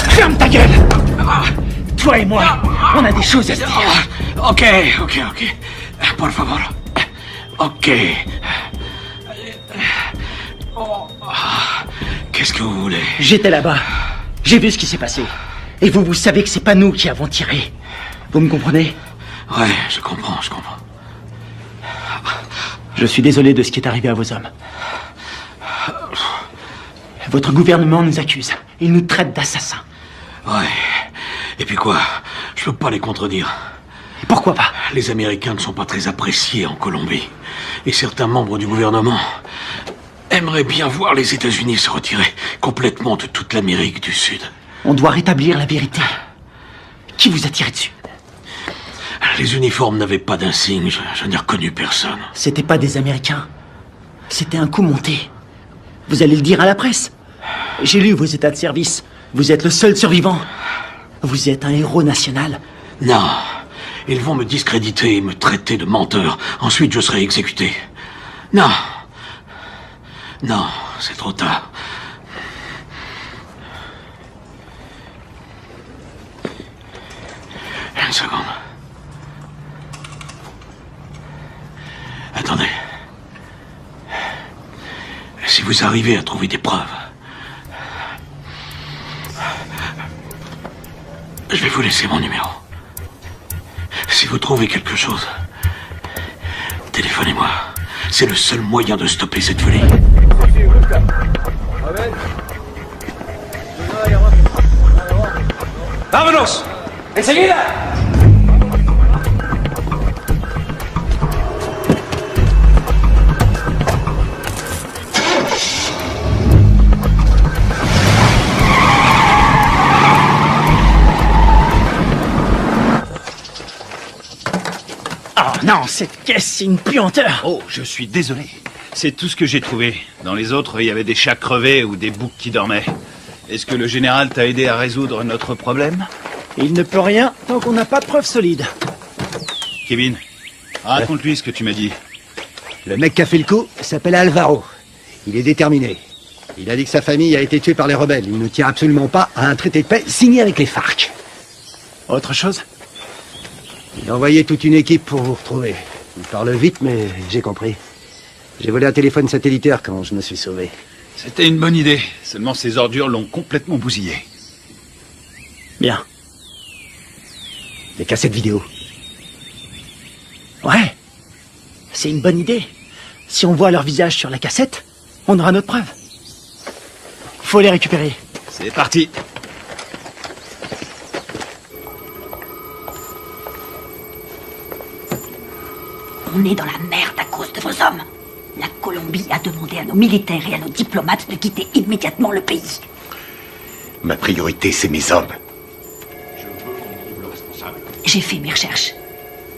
Ferme ta gueule! Toi et moi, on a des choses à se dire. Ok. Por favor. Ok. Qu'est-ce que vous voulez? J'étais là-bas. J'ai vu ce qui s'est passé. Et vous savez que c'est pas nous qui avons tiré. Vous me comprenez? Ouais, je comprends. Je suis désolé de ce qui est arrivé à vos hommes. Votre gouvernement nous accuse. Ils nous traitent d'assassins. Ouais. Et puis quoi? Je peux pas les contredire. Et pourquoi pas? Les Américains ne sont pas très appréciés en Colombie. Et certains membres du gouvernement aimeraient bien voir les États-Unis se retirer complètement de toute l'Amérique du Sud. On doit rétablir la vérité. Qui vous a tiré dessus? Les uniformes n'avaient pas d'insigne, je n'ai reconnu personne. C'était pas des Américains. C'était un coup monté. Vous allez le dire à la presse. J'ai lu vos états de service. Vous êtes le seul survivant. Vous êtes un héros national. Non. Ils vont me discréditer et me traiter de menteur. Ensuite, je serai exécuté. Non. Non, c'est trop tard. Une seconde. Attendez. Si vous arrivez à trouver des preuves, je vais vous laisser mon numéro. Si vous trouvez quelque chose, téléphonez-moi. C'est le seul moyen de stopper cette folie. ¡Vámonos! ¡Enseguida! Oh non, cette caisse, c'est une puanteur. Oh, je suis désolé. C'est tout ce que j'ai trouvé. Dans les autres, il y avait des chats crevés ou des boucs qui dormaient. Est-ce que le général t'a aidé à résoudre notre problème? Il ne peut rien tant qu'on n'a pas de preuves solides. Kevin, raconte-lui ce que tu m'as dit. Le mec qui a fait le coup s'appelle Alvaro. Il est déterminé. Il a dit que sa famille a été tuée par les rebelles. Il ne tient absolument pas à un traité de paix signé avec les FARC. Autre chose? Il a envoyé toute une équipe pour vous retrouver. Il parle vite, mais j'ai compris. J'ai volé un téléphone satellitaire quand je me suis sauvé. C'était une bonne idée. Seulement ces ordures l'ont complètement bousillé. Bien. Les cassettes vidéo. Ouais. C'est une bonne idée. Si on voit leur visage sur la cassette, on aura notre preuve. Faut les récupérer. C'est parti. On est dans la merde à cause de vos hommes. La Colombie a demandé à nos militaires et à nos diplomates de quitter immédiatement le pays. Ma priorité, c'est mes hommes. J'ai fait mes recherches.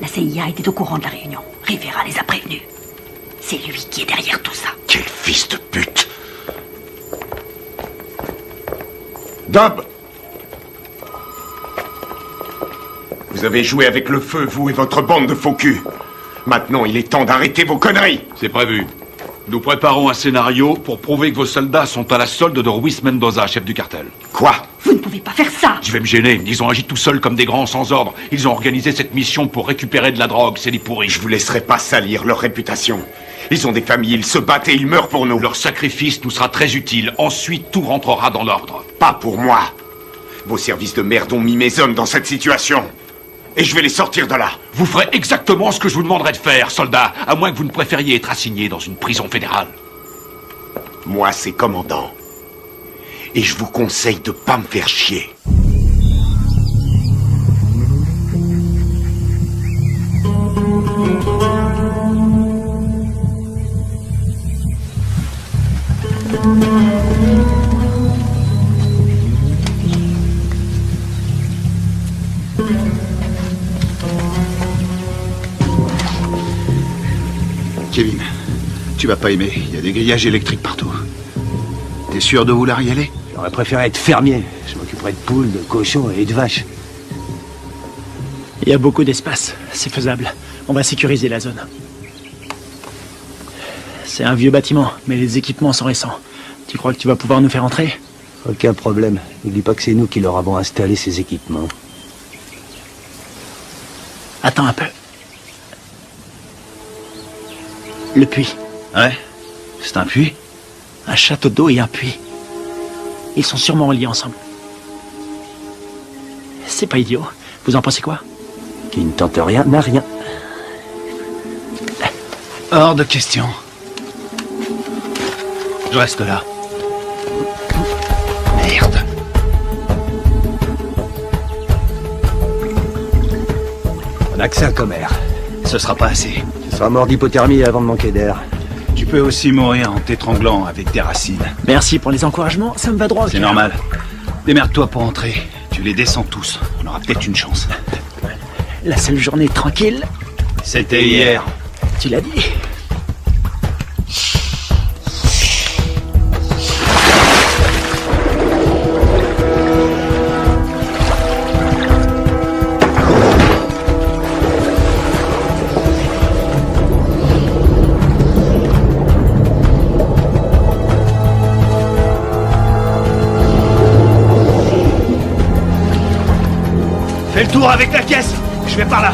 La CIA était au courant de la réunion. Rivera les a prévenus. C'est lui qui est derrière tout ça. Quel fils de pute! Dub! Vous avez joué avec le feu, vous et votre bande de faux culs. Maintenant, il est temps d'arrêter vos conneries. C'est prévu. Nous préparons un scénario pour prouver que vos soldats sont à la solde de Ruiz Mendoza, chef du cartel. Quoi? Vous ne pouvez pas faire ça. Je vais me gêner. Ils ont agi tout seuls comme des grands sans ordre. Ils ont organisé cette mission pour récupérer de la drogue. C'est des pourris. Je vous laisserai pas salir leur réputation. Ils ont des familles, ils se battent et ils meurent pour nous. Leur sacrifice nous sera très utile. Ensuite, tout rentrera dans l'ordre. Pas pour moi. Vos services de merde ont mis mes hommes dans cette situation. Et je vais les sortir de là. Vous ferez exactement ce que je vous demanderai de faire, soldat, à moins que vous ne préfériez être assigné dans une prison fédérale. Moi, c'est commandant. Et je vous conseille de pas me faire chier. Kevin, tu vas pas aimer. Il y a des grillages électriques partout. T'es sûr de vouloir y aller? J'aurais préféré être fermier. Je m'occuperais de poules, de cochons et de vaches. Il y a beaucoup d'espace. C'est faisable. On va sécuriser la zone. C'est un vieux bâtiment, mais les équipements sont récents. Tu crois que tu vas pouvoir nous faire entrer? Aucun problème. N'oublie pas que c'est nous qui leur avons installé ces équipements. Attends un peu. Le puits. Ouais? C'est un puits? Un château d'eau et un puits. Ils sont sûrement reliés ensemble. C'est pas idiot. Vous en pensez quoi? Qui ne tente rien n'a rien. Hors de question. Je reste là. Merde. N'a que ça comme air. Ce sera pas assez. Tu seras mort d'hypothermie avant de manquer d'air. Tu peux aussi mourir en t'étranglant avec des racines. Merci pour les encouragements, ça me va droit au C'est cœur. normal. Démerde-toi pour entrer. Tu les descends tous. On aura peut-être une chance. La seule journée tranquille, c'était hier. Tu l'as dit. Fais le tour avec la caisse. Je vais par là.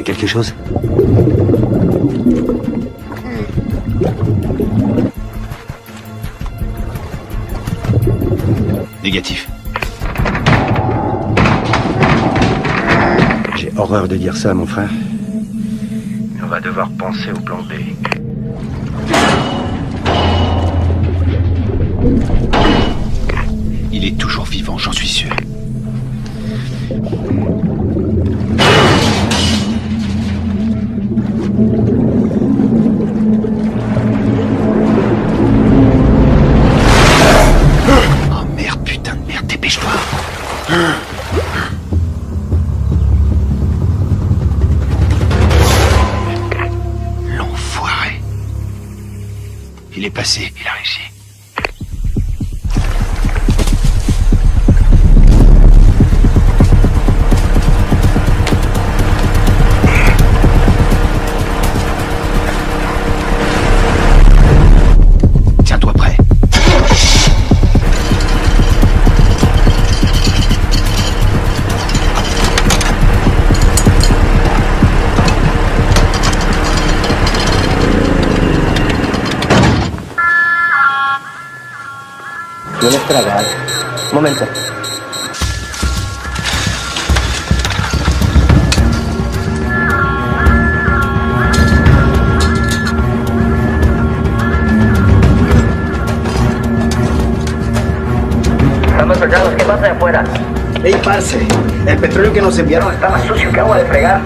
Quelque chose? Négatif. J'ai horreur de dire ça, mon frère. Mais on va devoir penser au plan B. Il est toujours vivant, j'en suis sûr. L'enfoiré. Il est passé, il a réussi. Tiens-toi prêt. ¿Tienes tragar? Un momento. Estamos cercanos, ¿qué pasa de afuera? Ey, parce, el petróleo que nos enviaron Está más sucio que agua de fregar.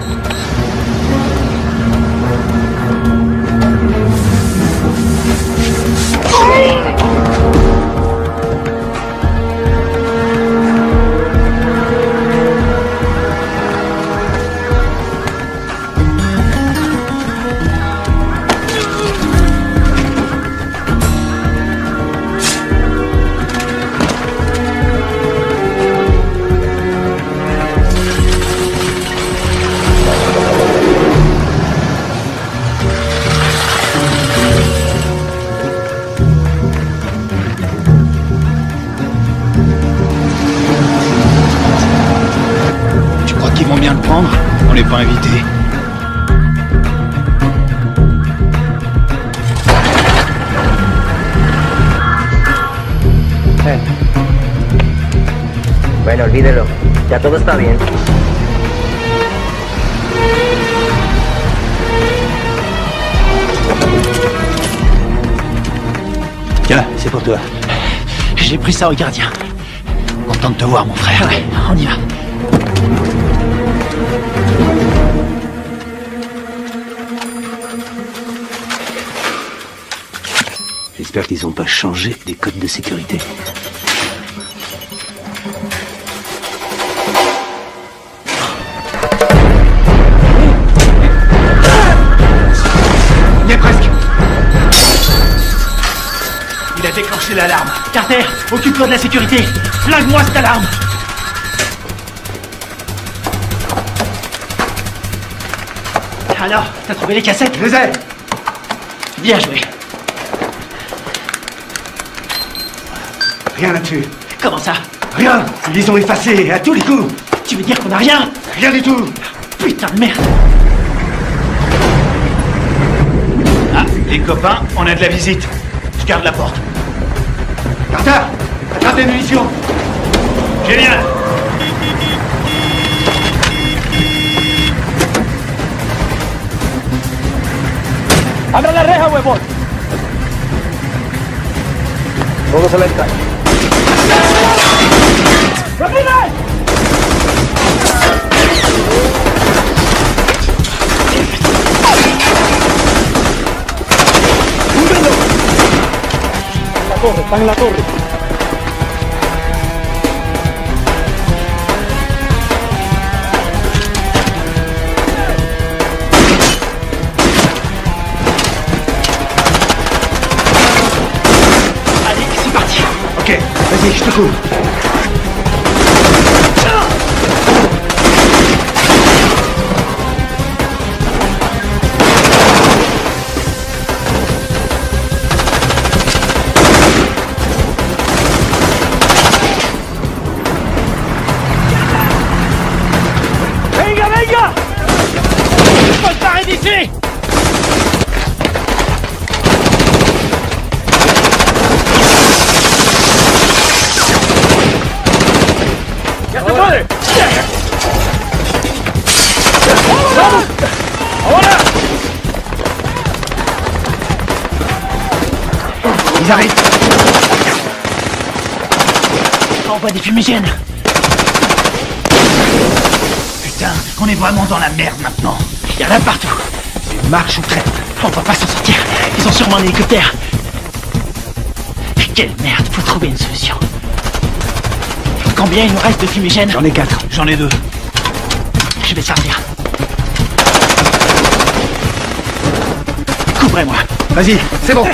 On n'est pas invité. Bueno, olvídelo. Ya todo está bien. Tiens, c'est pour toi. J'ai pris ça au gardien. Content de te voir, mon frère. Ouais, on y va. J'espère qu'ils n'ont pas changé les codes de sécurité. Il est presque. Il a déclenché l'alarme. Carter, occupe-toi de la sécurité. Flingue-moi cette alarme. Alors, t'as trouvé les cassettes? Je les ai. Bien joué. Rien là-dessus. Comment ça? Rien. Ils les ont effacés à tous les coups. Tu veux dire qu'on a rien? Rien du tout. Putain de merde. Ah, les copains, on a de la visite. Je garde la porte. Carter, attrape les munitions. Génial. ¡Abra la reja, huevón! Todos a la entrada. Están en la torre. Allez, c'est parti. Ok, vas-y, je te couvre. Venga, venga! Faut se barrer d'ici! ¡Ya se puede! ¡Vamos! ¡Ahora! Ils arrivent. Envoie des fumigènes. Putain, on est vraiment dans la merde maintenant. Il y en a partout. Marche ou traite. On va pas s'en sortir. Ils ont sûrement un hélicoptère. Quelle merde, faut trouver une solution. Combien il nous reste de fumigènes? J'en ai 4. J'en ai 2. Je vais servir. Couvrez-moi. Vas-y, c'est bon.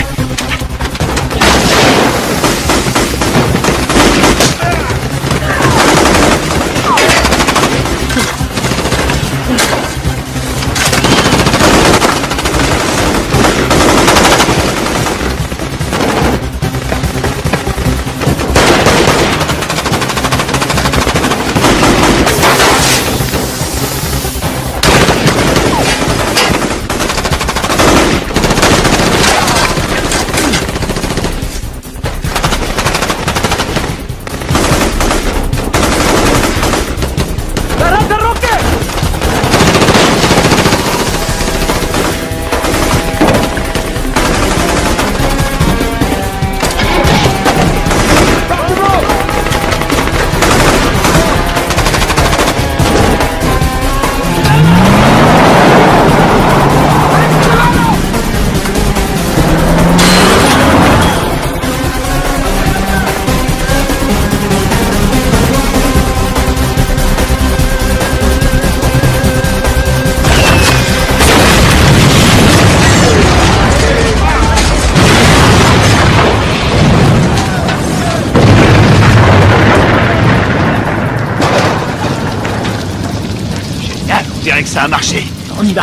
On dirait que ça a marché. On y va.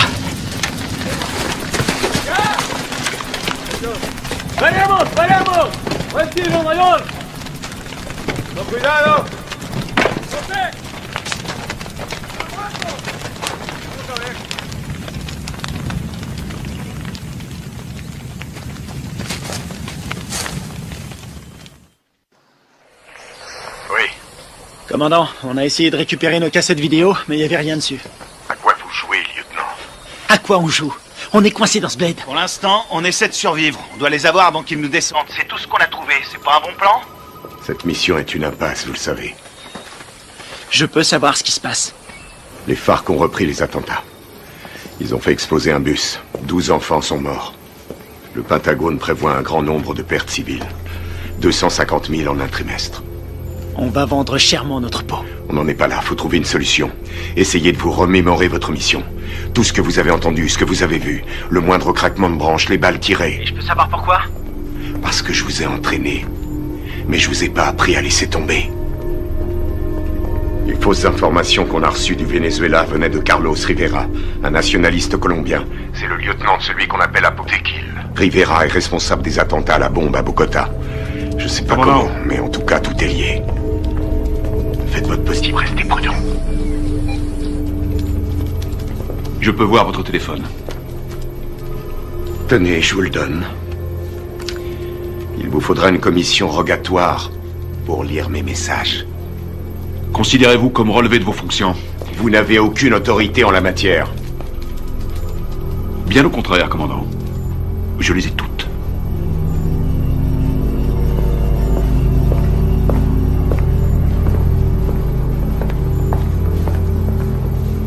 ¡Venimos! ¡Venimos! ¡Buen tiro, mayor! ¡Con cuidado! Oui. Commandant, on a essayé de récupérer nos cassettes vidéo, mais il n'y avait rien dessus. À quoi vous jouez, lieutenant? À quoi on joue? On est coincé dans ce bled. Pour l'instant, on essaie de survivre. On doit les avoir avant qu'ils nous descendent. C'est tout ce qu'on a trouvé. C'est pas un bon plan? Cette mission est une impasse, vous le savez. Je peux savoir ce qui se passe. Les FARC ont repris les attentats. Ils ont fait exploser un bus. 12 enfants sont morts. Le Pentagone prévoit un grand nombre de pertes civiles. 250 000 en un trimestre. On va vendre chèrement notre peau. On n'en est pas là, faut trouver une solution. Essayez de vous remémorer votre mission. Tout ce que vous avez entendu, ce que vous avez vu. Le moindre craquement de branche, les balles tirées. Et je peux savoir pourquoi? Parce que je vous ai entraîné. Mais je vous ai pas appris à laisser tomber. Les fausses informations qu'on a reçues du Venezuela venaient de Carlos Rivera, un nationaliste colombien. C'est le lieutenant de celui qu'on appelle Apotequil. Rivera est responsable des attentats à la bombe à Bogota. Je sais pas comment, mais en tout cas, tout est lié. Faites votre possible, restez prudent. Je peux voir votre téléphone. Tenez, je vous le donne. Il vous faudra une commission rogatoire pour lire mes messages. Considérez-vous comme relevé de vos fonctions? Vous n'avez aucune autorité en la matière. Bien au contraire, commandant. Je les ai toutes.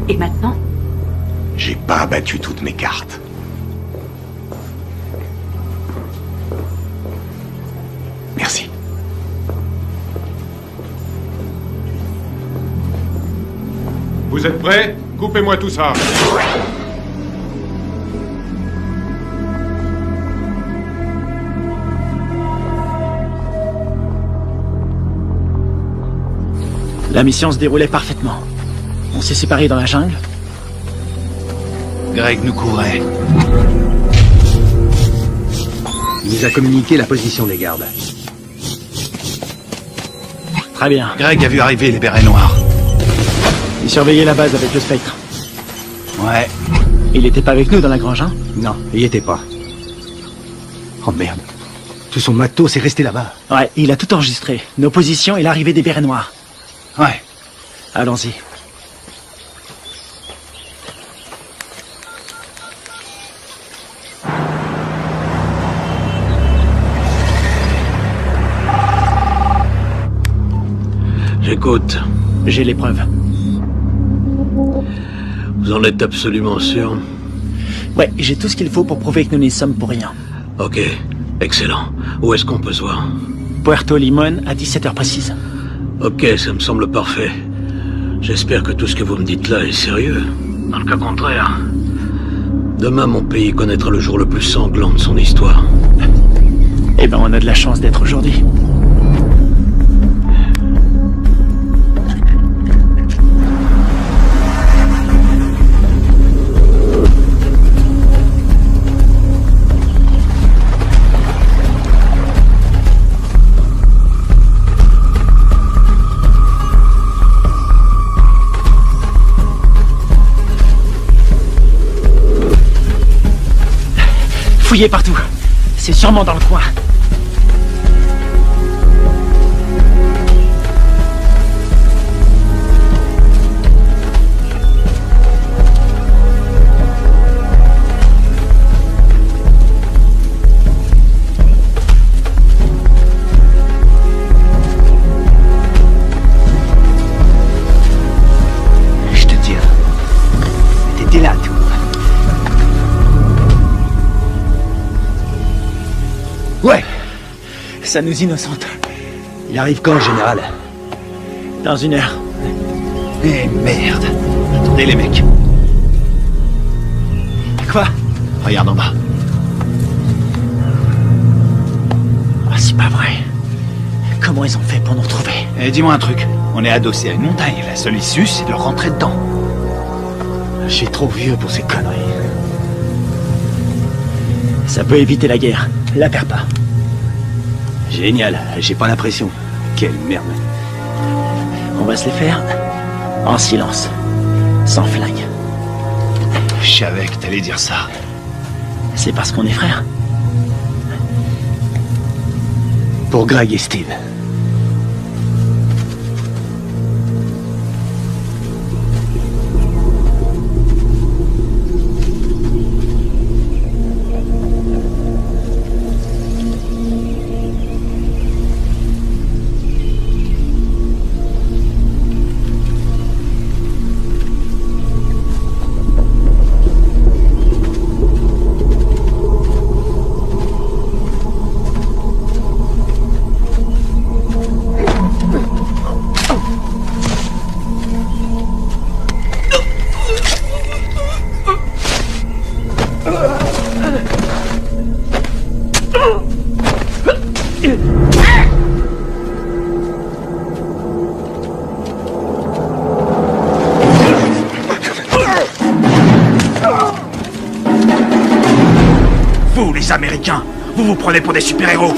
Et maintenant? J'ai pas abattu toutes mes cartes. Merci. Vous êtes prêts? Coupez-moi tout ça. La mission se déroulait parfaitement. On s'est séparés dans la jungle. Greg nous couvrait. Il nous a communiqué la position des gardes. Très bien. Greg a vu arriver les bérets noirs. Il surveillait la base avec le Spectre. Ouais. Il était pas avec nous dans la grange, hein? Non, il y était pas. Oh merde. Tout son matos est resté là-bas. Ouais, il a tout enregistré. Nos positions et l'arrivée des bérets noirs. Ouais. Allons-y. J'écoute. J'ai les preuves. Vous en êtes absolument sûr? Ouais, j'ai tout ce qu'il faut pour prouver que nous n'y sommes pour rien. Ok, excellent. Où est-ce qu'on peut se voir? Puerto Limón à 17h précise. Ok, ça me semble parfait. J'espère que tout ce que vous me dites là est sérieux. Dans le cas contraire, demain mon pays connaîtra le jour le plus sanglant de son histoire. Eh ben, on a de la chance d'être aujourd'hui. Fouillez partout. C'est sûrement dans le coin. Je te dis, t'étais là, toi. Ouais. Ça nous innocente. Il arrive quand, général? Dans 1 heure. Eh merde. Attendez les mecs. Quoi? Regarde en bas. Ah, c'est pas vrai. Comment ils ont fait pour nous retrouver? Eh, dis-moi un truc. On est adossé à une montagne. La seule issue, c'est de rentrer dedans. Je suis trop vieux pour ces conneries. Ça peut éviter la guerre. La perds pas. Génial, j'ai pas l'impression. Quelle merde. On va se les faire en silence. Sans flingue. Je savais que t'allais dire ça. C'est parce qu'on est frères. Pour Greg et Steve. les Américains. Vous vous prenez pour des super-héros.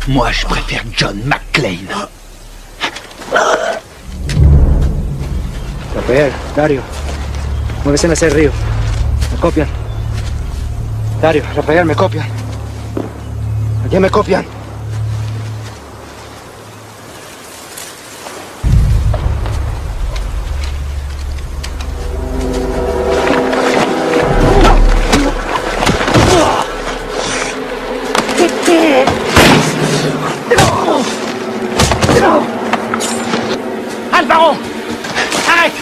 Moi, je préfère John McClane. Rafael, Dario, muévese hacia el río. Me copian. Dario, Rafael, me copian. Aquí me copian. Alvaro! Arrête!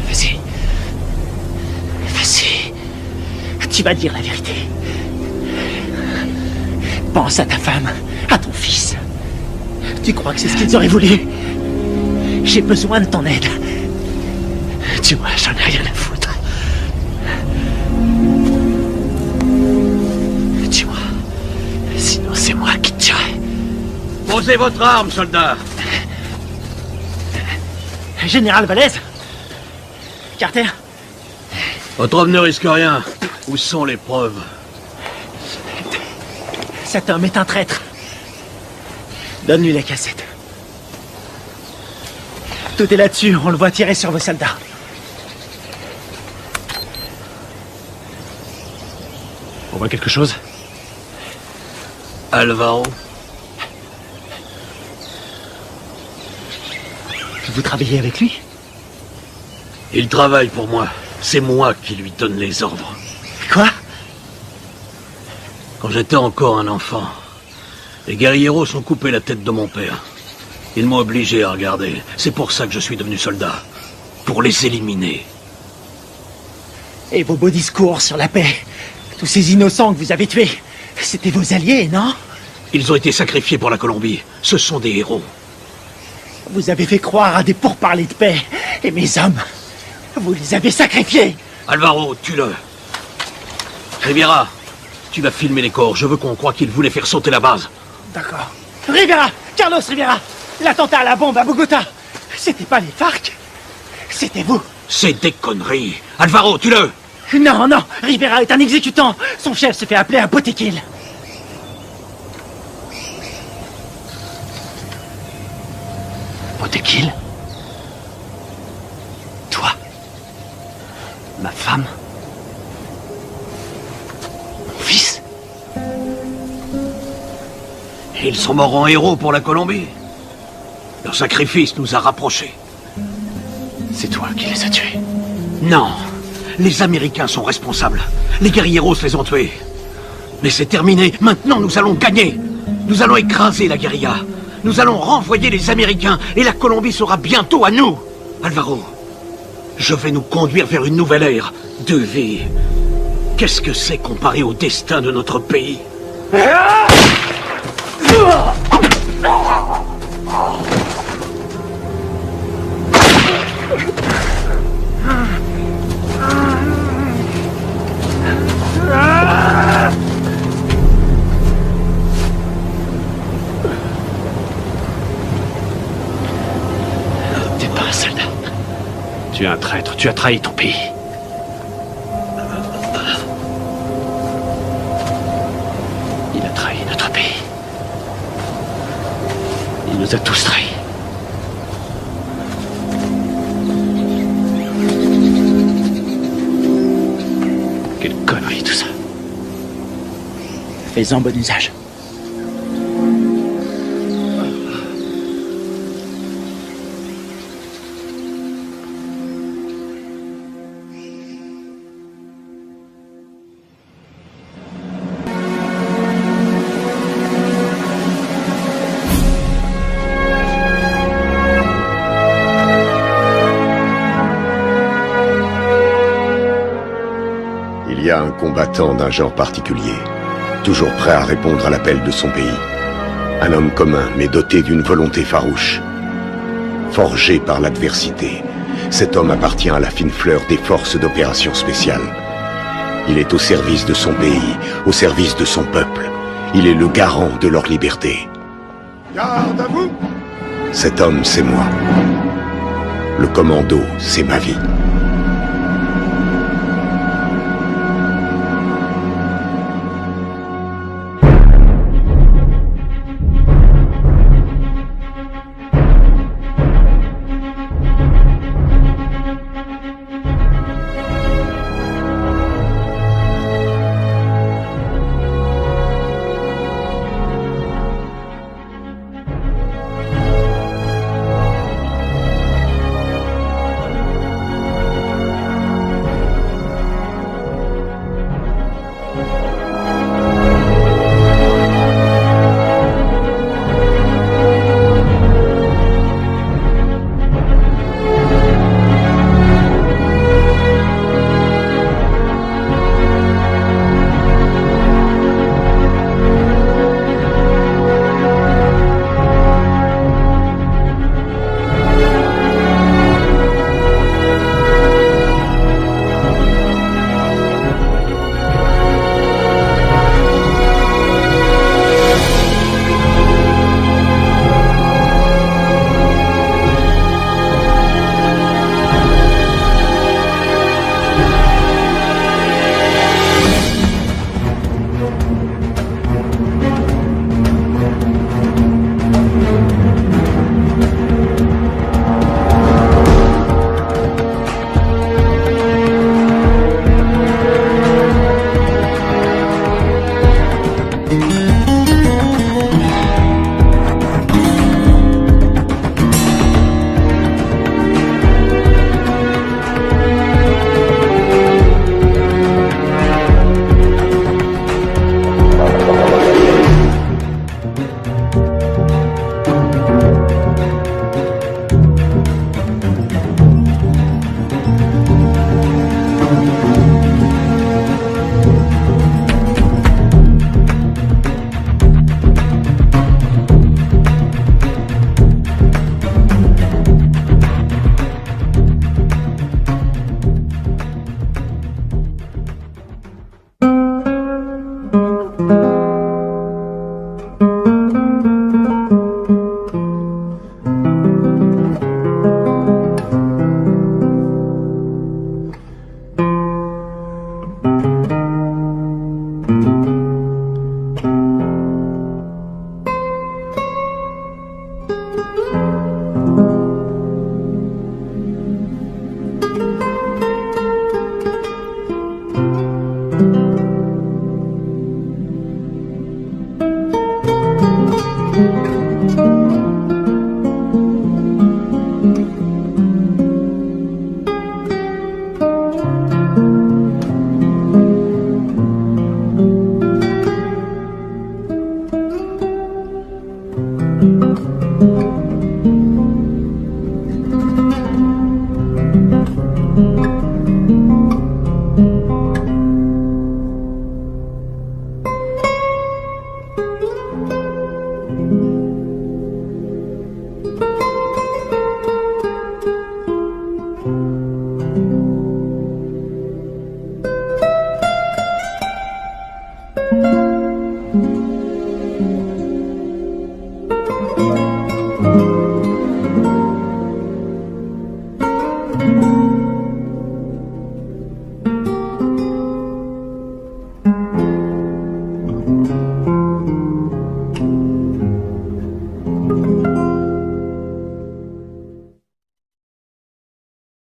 Vas-y. Vas-y. Tu vas dire la vérité. Pense à ta femme, à ton fils. Tu crois que c'est ce qu'ils auraient voulu? J'ai besoin de ton aide. Tu vois, j'en ai rien à foutre. Tu vois, sinon c'est moi qui te tuerai. Posez votre arme, soldat. Général Valez? Carter? Votre homme ne risque rien. Où sont les preuves? Cet homme est un traître. Donne-lui les cassettes. Tout est là-dessus, on le voit tirer sur vos soldats. On voit quelque chose? Alvaro? Vous travaillez avec lui? Il travaille pour moi. C'est moi qui lui donne les ordres. Quoi? Quand j'étais encore un enfant, les guerrieros ont coupé la tête de mon père. Ils m'ont obligé à regarder. C'est pour ça que je suis devenu soldat. Pour les éliminer. Et vos beaux discours sur la paix? Tous ces innocents que vous avez tués, c'était vos alliés, non? Ils ont été sacrifiés pour la Colombie. Ce sont des héros. Vous avez fait croire à des pourparlers de paix. Et mes hommes, vous les avez sacrifiés. Alvaro, tue-le. Riviera, tu vas filmer les corps. Je veux qu'on croie qu'ils voulaient faire sauter la base. D'accord. Rivera! Carlos Rivera! L'attentat à la bombe à Bogota! C'était pas les FARC, c'était vous. C'est des conneries. Alvaro, tue-le! Non, non, Rivera est un exécutant. Son chef se fait appeler un Botequil. Botequil? Toi? Ma femme? Mon fils? Ils sont morts en héros pour la Colombie. Leur sacrifice nous a rapprochés. C'est toi qui les as tués? Non. Les Américains sont responsables. Les guerrieros les ont tués. Mais c'est terminé. Maintenant, nous allons gagner. Nous allons écraser la guérilla. Nous allons renvoyer les Américains et la Colombie sera bientôt à nous. Alvaro, je vais nous conduire vers une nouvelle ère de vie. Qu'est-ce que c'est comparé au destin de notre pays? T'es pas un soldat. Tu es un traître, tu as trahi ton pays. Il a trahi notre pays. Il nous a tous trahis. Quelle connerie tout ça. Fais-en bon usage. Il y a un combattant d'un genre particulier, toujours prêt à répondre à l'appel de son pays. Un homme commun, mais doté d'une volonté farouche. Forgé par l'adversité, cet homme appartient à la fine fleur des forces d'opération spéciales. Il est au service de son pays, au service de son peuple. Il est le garant de leur liberté. Garde à vous! Cet homme, c'est moi. Le commando, c'est ma vie.